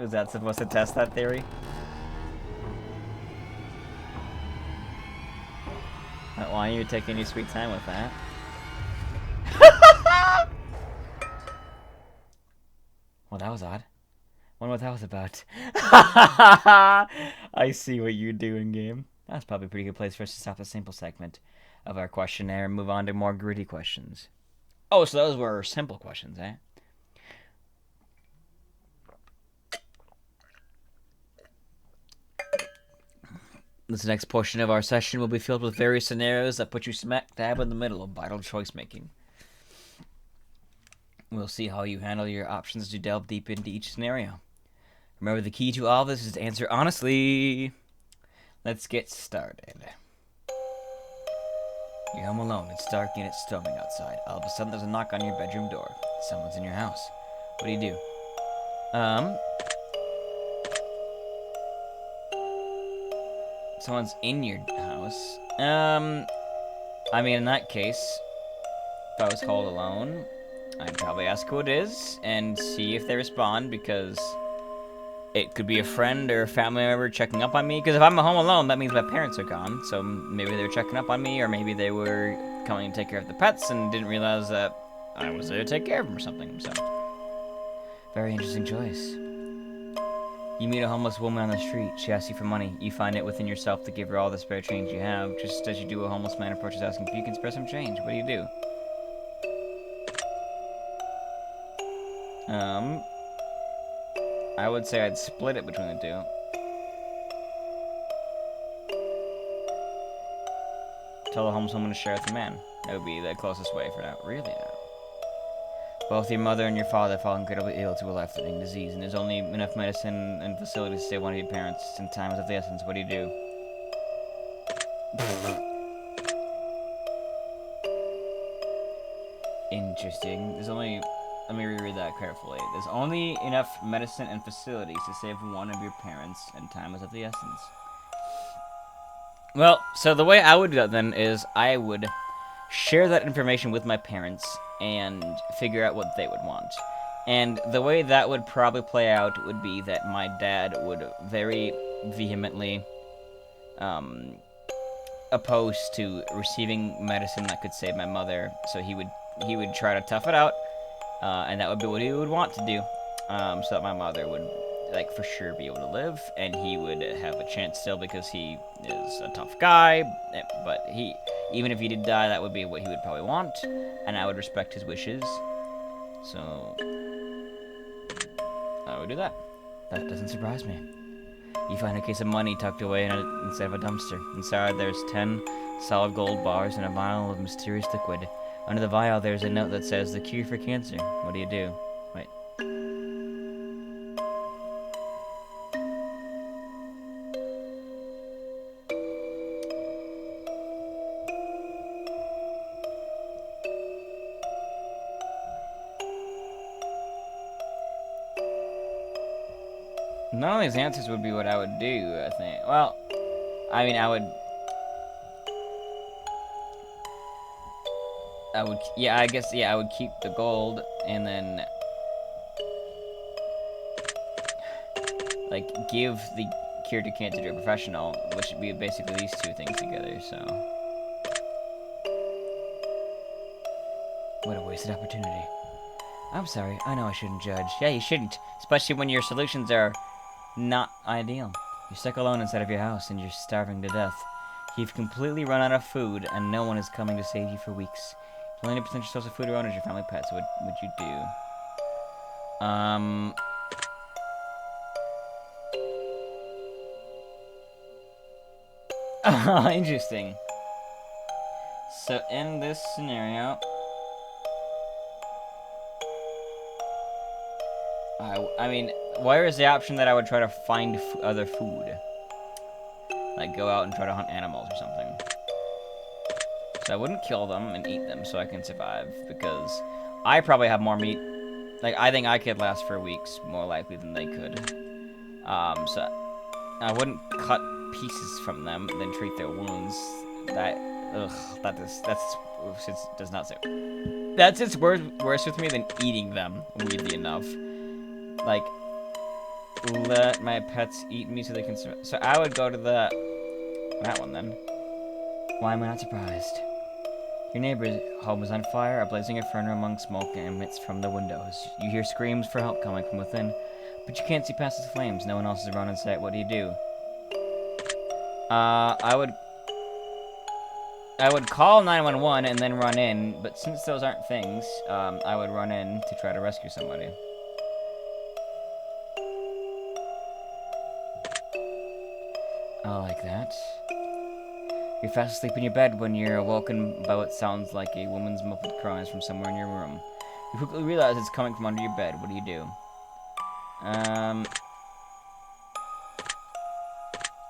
Was that supposed to test that theory? Why don't you take any sweet time with that? Well, that was odd. Wonder what that was about. I see what you're doing, game. That's probably a pretty good place for us to stop the simple segment of our questionnaire and move on to more gritty questions. Oh, so those were simple questions, eh? This next portion of our session will be filled with various scenarios that put you smack dab in the middle of vital choice making. We'll see how you handle your options to delve deep into each scenario. Remember, the key to all this is to answer honestly. Let's get started. You're home alone. It's dark and it's storming outside. All of a sudden, there's a knock on your bedroom door. Someone's in your house. What do? Someone's in your house. I mean, in that case, if I was home alone, I'd probably ask who it is and see if they respond, because it could be a friend or a family member checking up on me. Because if I'm home alone, that means my parents are gone. So maybe they were checking up on me, or maybe they were coming to take care of the pets and didn't realize that I was there to take care of them or something. So, very interesting choice. You meet a homeless woman on the street. She asks you for money. You find it within yourself to give her all the spare change you have, just as you do a homeless man approaches asking if you can spare some change. What do? I would say I'd split it between the two. Tell the homeless woman to share with the man. That would be the closest way for now. Really now. Both your mother and your father fall incredibly ill to a life-threatening disease, and there's only enough medicine and facilities to save one of your parents, and time is of the essence. What do? Interesting. There's only... Let me reread that carefully. There's only enough medicine and facilities to save one of your parents, and time is of the essence. Well, so the way I would do that then is I would share that information with my parents and figure out what they would want. And the way that would probably play out would be that my dad would very vehemently oppose to receiving medicine that could save my mother, so he would try to tough it out. And that would be what he would want to do, so that my mother would, like, for sure be able to live, and he would have a chance still because he is a tough guy, but even if he did die, that would be what he would probably want, and I would respect his wishes, so I would do that. That doesn't surprise me. You find a case of money tucked away inside of a dumpster. Inside there's 10 solid gold bars and a vial of mysterious liquid. Under the vial, there's a note that says, "The cure for cancer." What do? Wait. None of these answers would be what I would do, I think. Well, I mean, I would, yeah, I guess, yeah, I would keep the gold, and then, like, give the cure to cancer to a professional, which would be basically these two things together, so. What a wasted opportunity. I'm sorry, I know I shouldn't judge. Yeah, you shouldn't, especially when your solutions are not ideal. You're stuck alone inside of your house, and you're starving to death. You've completely run out of food, and no one is coming to save you for weeks. The only potential source of food around is your family pets. What would you do? Interesting. So in this scenario, I mean, where is the option that I would try to find other food? Like go out and try to hunt animals or something. So I wouldn't kill them and eat them so I can survive, because I probably have more meat. Like, I think I could last for weeks more likely than they could. So I wouldn't cut pieces from them and then treat their wounds. Does not say. That's just worse with me than eating them, weirdly enough. Like, let my pets eat me so they can survive. So I would go to that one then. Why am I not surprised? Your neighbor's home is on fire, a blazing inferno among smoke emits from the windows. You hear screams for help coming from within, but you can't see past the flames. No one else is around in sight. What do? I would call 911 and then run in, but since those aren't things, I would run in to try to rescue somebody. I like that. You're fast asleep in your bed when you're awoken by what sounds like a woman's muffled cries from somewhere in your room. You quickly realize it's coming from under your bed. What do you do?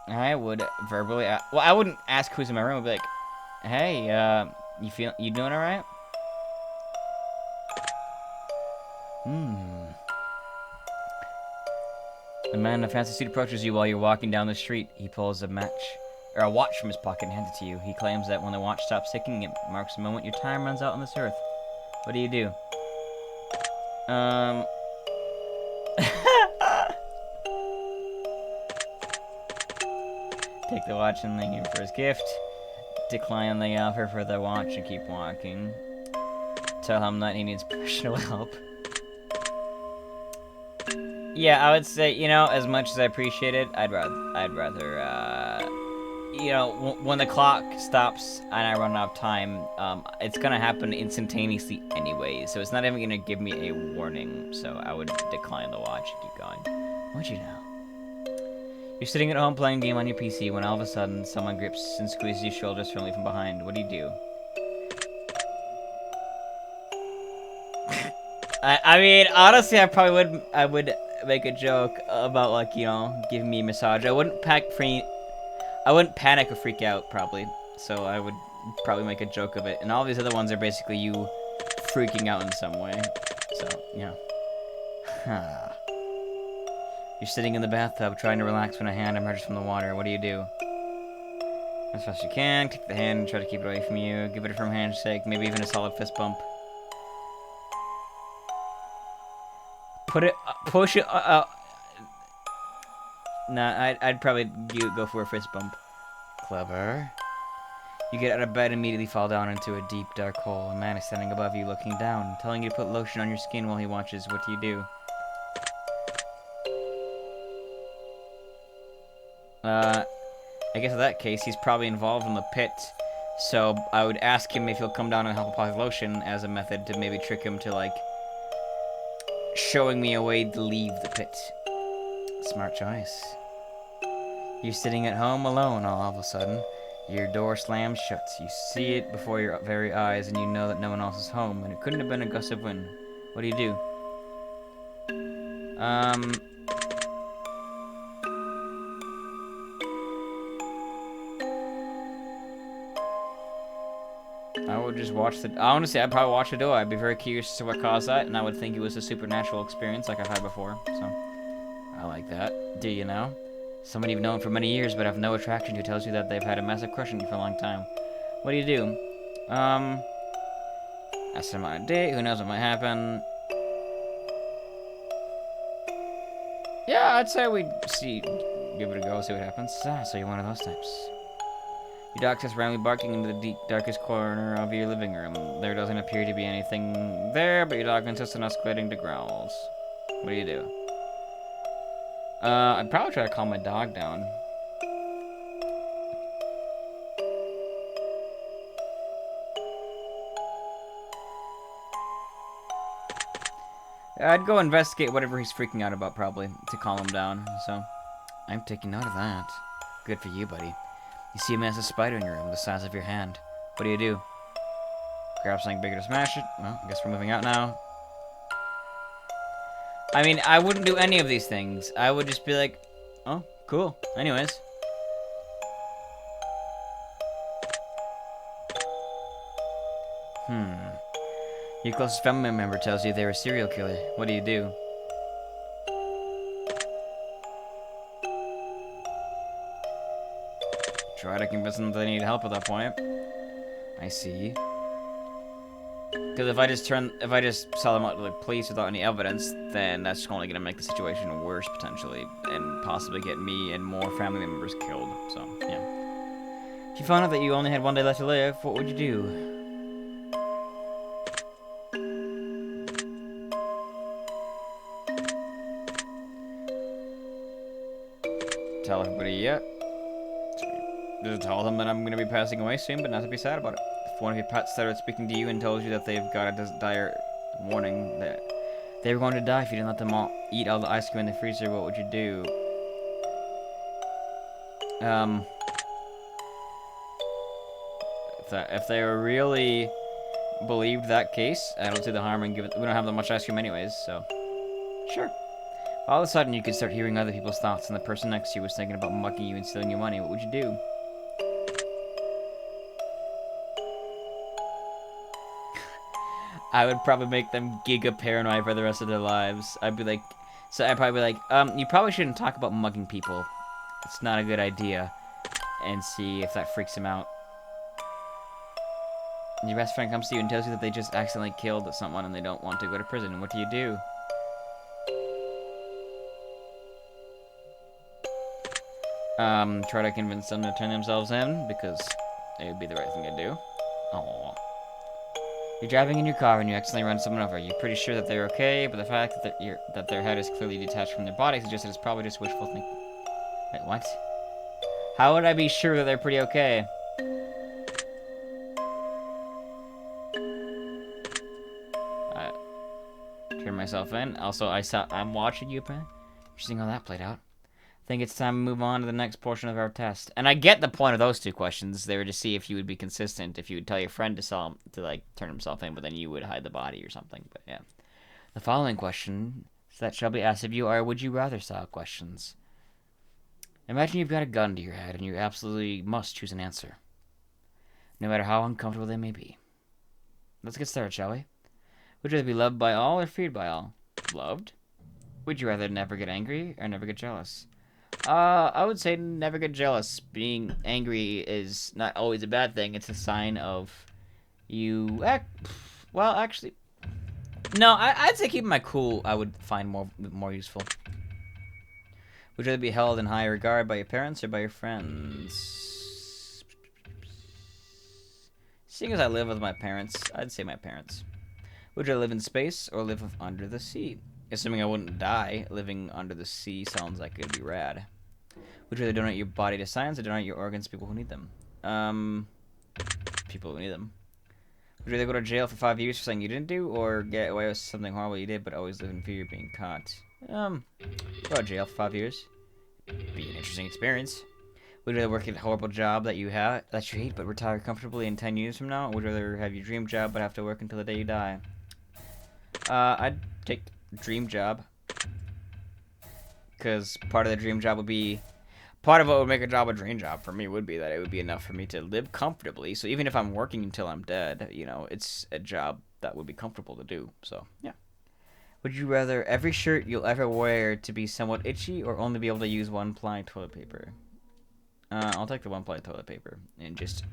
I would verbally. Well, I wouldn't ask who's in my room. I'd be like, "Hey, you doing all right?" The man in a fancy suit approaches you while you're walking down the street. He pulls a watch from his pocket and hands it to you. He claims that when the watch stops ticking, it marks the moment your time runs out on this earth. What do you do? Take the watch and thank him for his gift. Decline the offer for the watch and keep walking. Tell him that he needs professional help. Yeah, I would say, you know, as much as I appreciate it, I'd rather, you know, when the clock stops and I run out of time, it's gonna happen instantaneously anyway, so it's not even gonna give me a warning, so I would decline the watch and keep going. What'd you know? You're sitting at home playing a game on your PC when all of a sudden someone grips and squeezes your shoulders firmly from behind. What do you do? I mean, honestly, I would make a joke about, like, you know, giving me a massage. I wouldn't panic or freak out, probably. So I would probably make a joke of it. And all these other ones are basically you freaking out in some way. So, yeah. You're sitting in the bathtub trying to relax when a hand emerges from the water. What do you do? As fast as you can, kick the hand and try to keep it away from you. Give it a firm handshake, maybe even a solid fist bump. Push it, Nah, I'd probably go for a fist bump. Clever. You get out of bed and immediately fall down into a deep, dark hole. A man is standing above you, looking down, telling you to put lotion on your skin while he watches. What do you do? I guess in that case, he's probably involved in the pit. So I would ask him if he'll come down and help apply lotion as a method to maybe trick him to, like, showing me a way to leave the pit. Smart choice. You're sitting at home alone all of a sudden. Your door slams shut. You see it before your very eyes and you know that no one else is home and it couldn't have been a gust of wind. What do you do? I would just watch honestly, I'd probably watch the door. I'd be very curious as to what caused that, and I would think it was a supernatural experience like I've had before, so. I like that. Do you know? Someone you've known for many years but have no attraction to tells you that they've had a massive crush on you for a long time. What do you do? Ask them on a date, who knows what might happen. Yeah, I'd say we'd give it a go, see what happens. So you're one of those types. Your dog starts randomly barking into the deep, darkest corner of your living room. There doesn't appear to be anything there, but your dog insists on escalating to growls. What do you do? I'd probably try to calm my dog down. I'd go investigate whatever he's freaking out about, probably, to calm him down, so. I'm taking note of that. Good for you, buddy. You see a massive spider in your room, the size of your hand. What do you do? Grab something bigger to smash it? Well, I guess we're moving out now. I mean, I wouldn't do any of these things. I would just be like, oh, cool. Anyways. Your closest family member tells you they're a serial killer. What do you do? Try to convince them that they need help at that point. I see. Because if I just sell them out to the police without any evidence, then that's only going to make the situation worse, potentially, and possibly get me and more family members killed, so, yeah. If you found out that you only had one day left to live, what would you do? Tell everybody, yeah. Just tell them that I'm going to be passing away soon, but not to be sad about it. If one of your pets started speaking to you and told you that they've got a dire warning that they were going to die if you didn't let them eat all the ice cream in the freezer, what would you do? If they really believed that case, I don't see the harm in giving. We don't have that much ice cream anyways, so sure. All of a sudden, you could start hearing other people's thoughts, and the person next to you was thinking about mugging you and stealing your money. What would you do? I would probably make them giga paranoid for the rest of their lives. I'd probably be like, you probably shouldn't talk about mugging people. It's not a good idea. And see if that freaks him out. Your best friend comes to you and tells you that they just accidentally killed someone and they don't want to go to prison. What do you do? Try to convince them to turn themselves in, because it would be the right thing to do. Aww. You're driving in your car and you accidentally run someone over. You're pretty sure that they're okay, but the fact that their head is clearly detached from their body suggests that it's probably just wishful thinking. Wait, what? How would I be sure that they're pretty okay? Turn myself in. Also, I'm watching you, man. Interesting how that played out. I think it's time to move on to the next portion of our test. And I get the point of those two questions. They were to see if you would be consistent, if you would tell your friend to like turn himself in, but then you would hide the body or something. But yeah. The following question that shall be asked of you are would you rather style questions. Imagine you've got a gun to your head and you absolutely must choose an answer, no matter how uncomfortable they may be. Let's get started, shall we? Would you rather be loved by all or feared by all? Loved? Would you rather never get angry or never get jealous? I would say never get jealous. Being angry is not always a bad thing. It's a sign of you well, actually, no, I'd say keeping my cool I would find more useful. Would you rather be held in high regard by your parents or by your friends? Seeing as I live with my parents, I'd say my parents. Would you live in space or live under the sea? Assuming I wouldn't die, living under the sea sounds like it'd be rad. Would you rather donate your body to science or donate your organs to people who need them? People who need them. Would you rather go to jail for 5 years for something you didn't do, or get away with something horrible you did but always live in fear of being caught? Go to jail for 5 years. Be an interesting experience. Would you rather work at a horrible job that you hate but retire comfortably in 10 years from now, or would you rather have your dream job but have to work until the day you die? I'd take dream job, because part of the dream job would be part of what would make a job a dream job for me would be that it would be enough for me to live comfortably. So even if I'm working until I'm dead, you know, it's a job that would be comfortable to do. So yeah. Would you rather every shirt you'll ever wear to be somewhat itchy, or only be able to use one-ply toilet paper? I'll take the one-ply toilet paper and just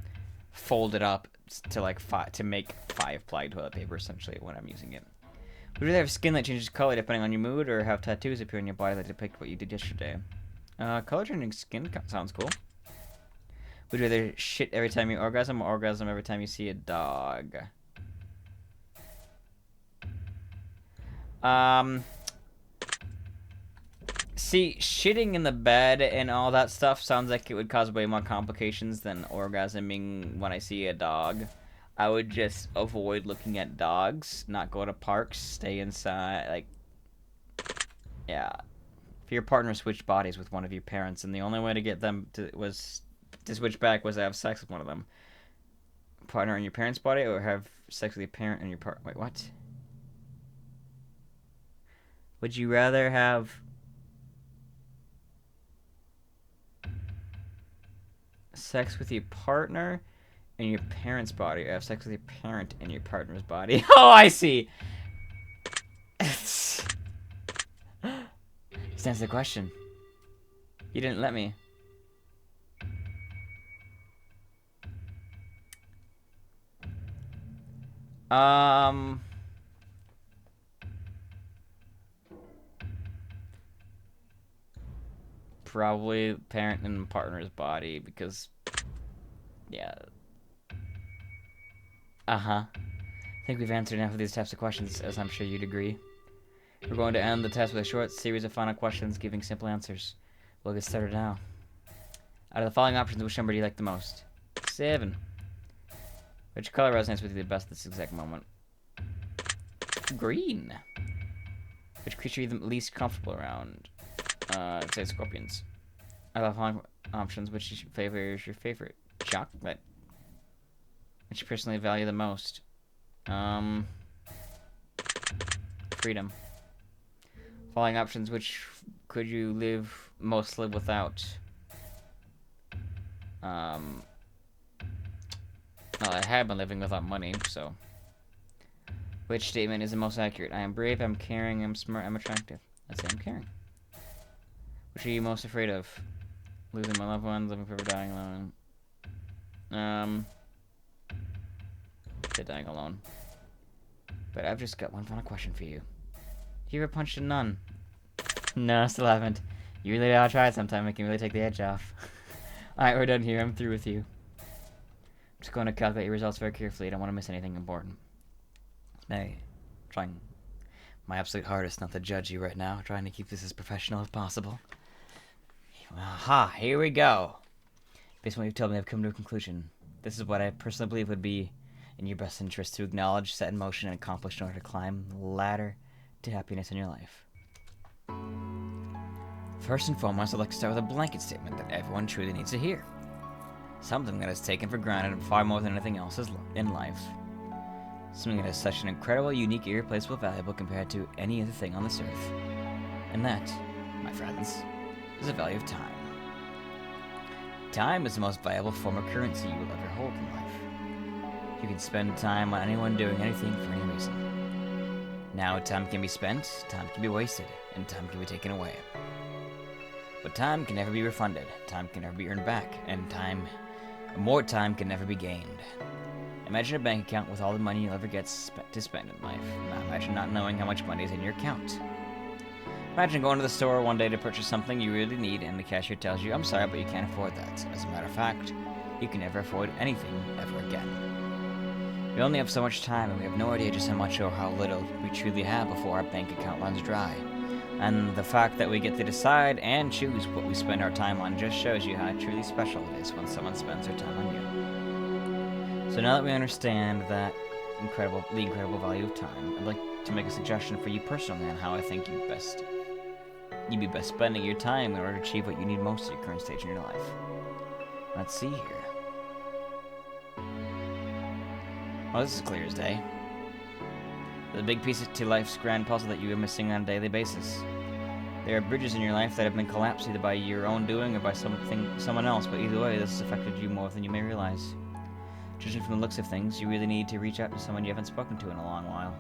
fold it up to like to make 5-ply toilet paper essentially when I'm using it. Would you rather have skin that changes color depending on your mood, or have tattoos appear on your body that depict what you did yesterday? Color changing skin sounds cool. Would you rather shit every time you orgasm, or orgasm every time you see a dog? See, shitting in the bed and all that stuff sounds like it would cause way more complications than orgasming when I see a dog. I would just avoid looking at dogs, not go to parks, stay inside, like, yeah. If your partner switched bodies with one of your parents, and the only way to get them to switch back was to have sex with one of them. Partner in your parents' body, or have sex with your parent and your partner? Wait, what? Would you rather have sex with your partner in your parents' body, or have sex with your parent in your partner's body? Oh, I see. Just answer the question. You didn't let me. Probably parent and partner's body, because, yeah. I think we've answered enough of these types of questions, as I'm sure you'd agree. We're going to end the test with a short series of final questions giving simple answers. We'll get started now. Out of the following options, which number do you like the most? 7. Which color resonates with you the best at this exact moment? Green. Which creature are you the least comfortable around? I'd say scorpions. I love following options. Which is your favorite? Chocolate. Which you personally value the most? Freedom. Following options. Which could you most live without? Well, I have been living without money, so. Which statement is the most accurate? I am brave, I'm caring, I'm smart, I'm attractive. I'd say I'm caring. Which are you most afraid of? Losing my loved ones, living forever, dying alone. Dying alone. But I've just got one final question for you. Have you ever punched a nun? No, still haven't. You really ought to try it sometime, it can really take the edge off. Alright, we're done here, I'm through with you. I'm just going to calculate your results very carefully, I don't want to miss anything important. Hey, trying my absolute hardest not to judge you right now, trying to keep this as professional as possible. Aha, here we go. Based on what you've told me, I've come to a conclusion. This is what I personally believe would be in your best interest to acknowledge, set in motion, and accomplish in order to climb the ladder to happiness in your life. First and foremost, I'd like to start with a blanket statement that everyone truly needs to hear. Something that is taken for granted far more than anything else in life. Something that is such an incredible, unique, irreplaceable, valuable compared to any other thing on this earth. And that, my friends, is the value of time. Time is the most valuable form of currency you will ever hold in life. You can spend time on anyone doing anything for any reason. Now, time can be spent, time can be wasted, and time can be taken away. But time can never be refunded, time can never be earned back, and more time can never be gained. Imagine a bank account with all the money you'll ever get to spend in life. Now imagine not knowing how much money is in your account. Imagine going to the store one day to purchase something you really need and the cashier tells you, I'm sorry, but you can't afford that. As a matter of fact, you can never afford anything ever again. We only have so much time and we have no idea just how much or how little we truly have before our bank account runs dry. And the fact that we get to decide and choose what we spend our time on just shows you how truly special it is when someone spends their time on you. So now that we understand that the incredible value of time, I'd like to make a suggestion for you personally on how I think you'd be best spending your time in order to achieve what you need most at your current stage in your life. Let's see here. Well, this is clear as day. The big piece to life's grand puzzle that you are missing on a daily basis. There are bridges in your life that have been collapsed either by your own doing or by someone else, but either way, this has affected you more than you may realize. Judging from the looks of things, you really need to reach out to someone you haven't spoken to in a long while.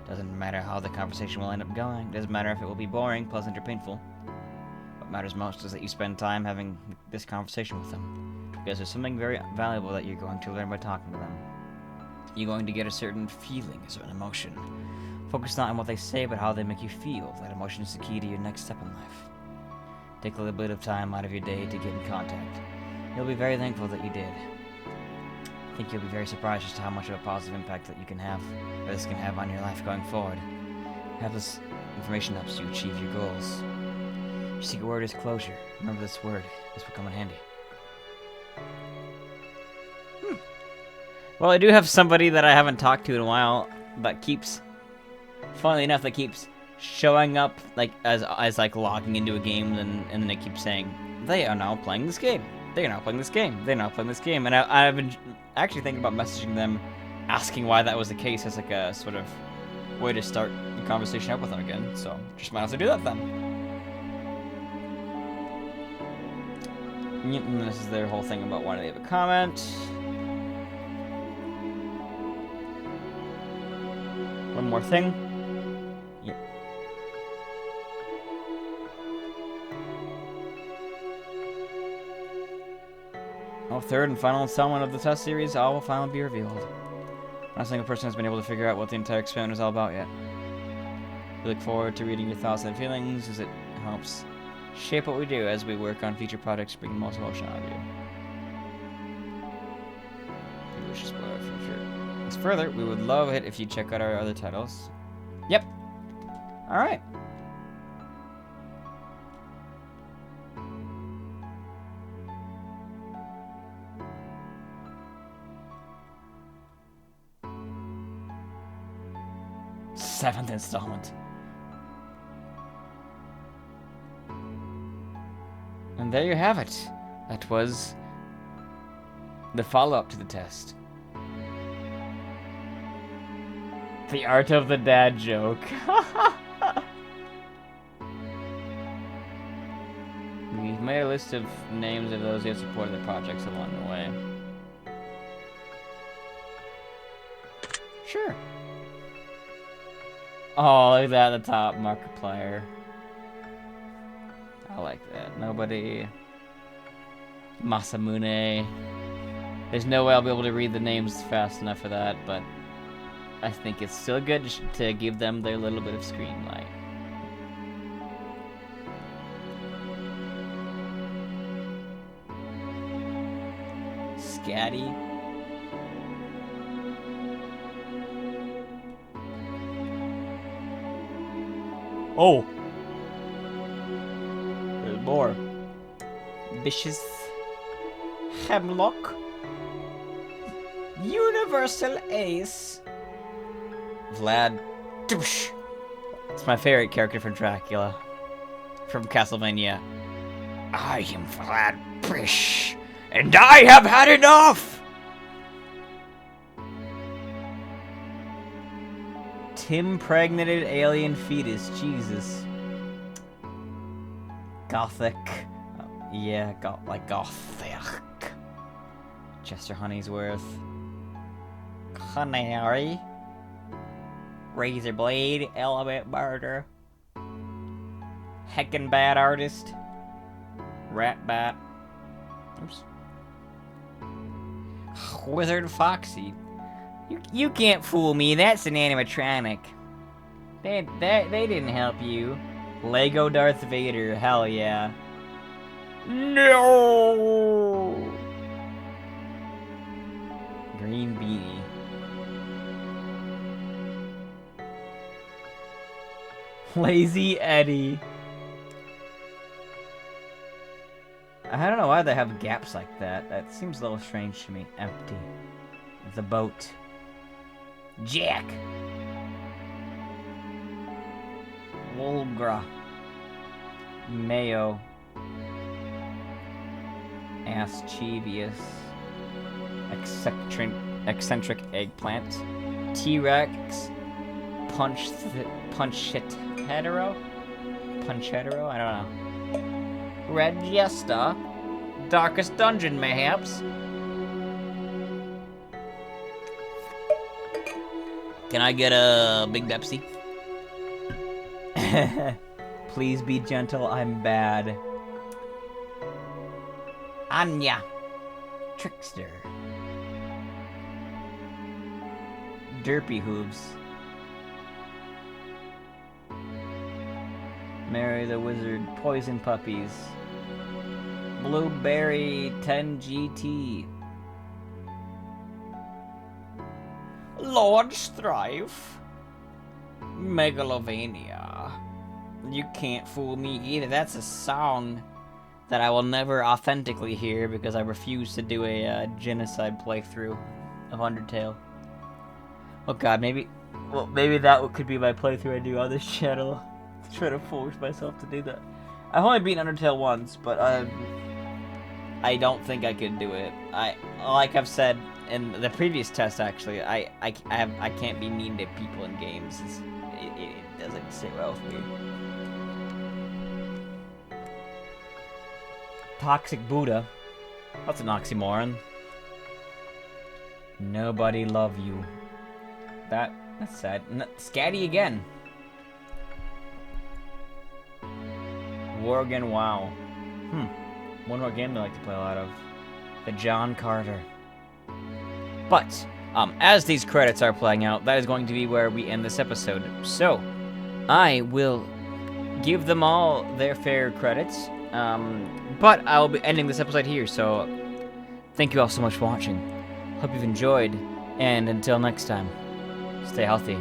Doesn't matter how the conversation will end up going. Doesn't matter if it will be boring, pleasant, or painful. What matters most is that you spend time having this conversation with them. Because there's something very valuable that you're going to learn by talking to them. You're going to get a certain feeling, a certain emotion. Focus not on what they say, but how they make you feel. That emotion is the key to your next step in life. Take a little bit of time out of your day to get in contact. You'll be very thankful that you did. I think you'll be very surprised just how much of a positive impact that this can have on your life going forward. Have this information helps you achieve your goals. Your secret word is closure. Remember this word. This will come in handy. Well, I do have somebody that I haven't talked to in a while that keeps, funnily enough, that keeps showing up like as like logging into a game, and then they keep saying, they are now playing this game. They're now playing this game. They're now playing this game. And I've been actually thinking about messaging them, asking why that was the case as like a sort of way to start the conversation up with them again. So just might have to do that then. And this is their whole thing about why they leave a comment. One more thing. Yep. Well, third and final installment of the test series, all will finally be revealed. Not a single person has been able to figure out what the entire experiment is all about yet. We look forward to reading your thoughts and feelings as it helps shape what we do as we work on future projects bringing most emotion out of you. Delicious spoiler for sure. As further, we would love it if you check out our other titles. Yep. Alright. Seventh installment. And And there you have it. That was the follow-up to the test. The art of the dad joke. We've made a list of names of those who have supported the projects along the way. Sure. Oh, look at that at the top, Markiplier. I like that. Nobody. Masamune. There's no way I'll be able to read the names fast enough for that, but I think it's still good to give them their little bit of screen light. Scatty. Oh! There's more. Vicious. Hemlock. Universal Ace. Vlad. It's my favorite character from Dracula. From Castlevania. I am Vlad Bish, and I have had enough! Impregnated alien fetus. Jesus. Gothic. Yeah, like Gothic. Chester Honeyworth. Canary. Razorblade. Element Murder. Heckin' Bad Artist. Ratbat. Oops. Wizard Foxy. You can't fool me. That's an animatronic. They didn't help you. Lego Darth Vader. Hell yeah. No. Green Beanie. Lazy Eddie. I don't know why they have gaps like that. That seems a little strange to me. Empty. The boat. Jack. Volgra. Mayo. Aschevious. Eccentric eggplant. T-Rex. Punch-hetero? I don't know. Red Jester. Darkest Dungeon, mayhaps. Can I get a Big Pepsi? Please be gentle, I'm bad. Anya. Trickster. Derpy Hooves. Mary the Wizard. Poison Puppies. Blueberry 10GT. Lord Strife. Megalovania. You can't fool me either. That's a song that I will never authentically hear because I refuse to do a genocide playthrough of Undertale. Oh god, maybe that could be my playthrough I do on this channel. Try to force myself to do that. I've only beaten Undertale once, but I don't think I could do it. Like I've said in the previous test, actually, I can't be mean to people in games. It doesn't sit well with me. Toxic Buddha. That's an oxymoron. Nobody love you. That's sad. Scatty again. Worgen WoW. One more game I like to play a lot of. The John Carter. But, as these credits are playing out, that is going to be where we end this episode. So, I will give them all their fair credits. But I'll be ending this episode here, so thank you all so much for watching. Hope you've enjoyed, and until next time, stay healthy.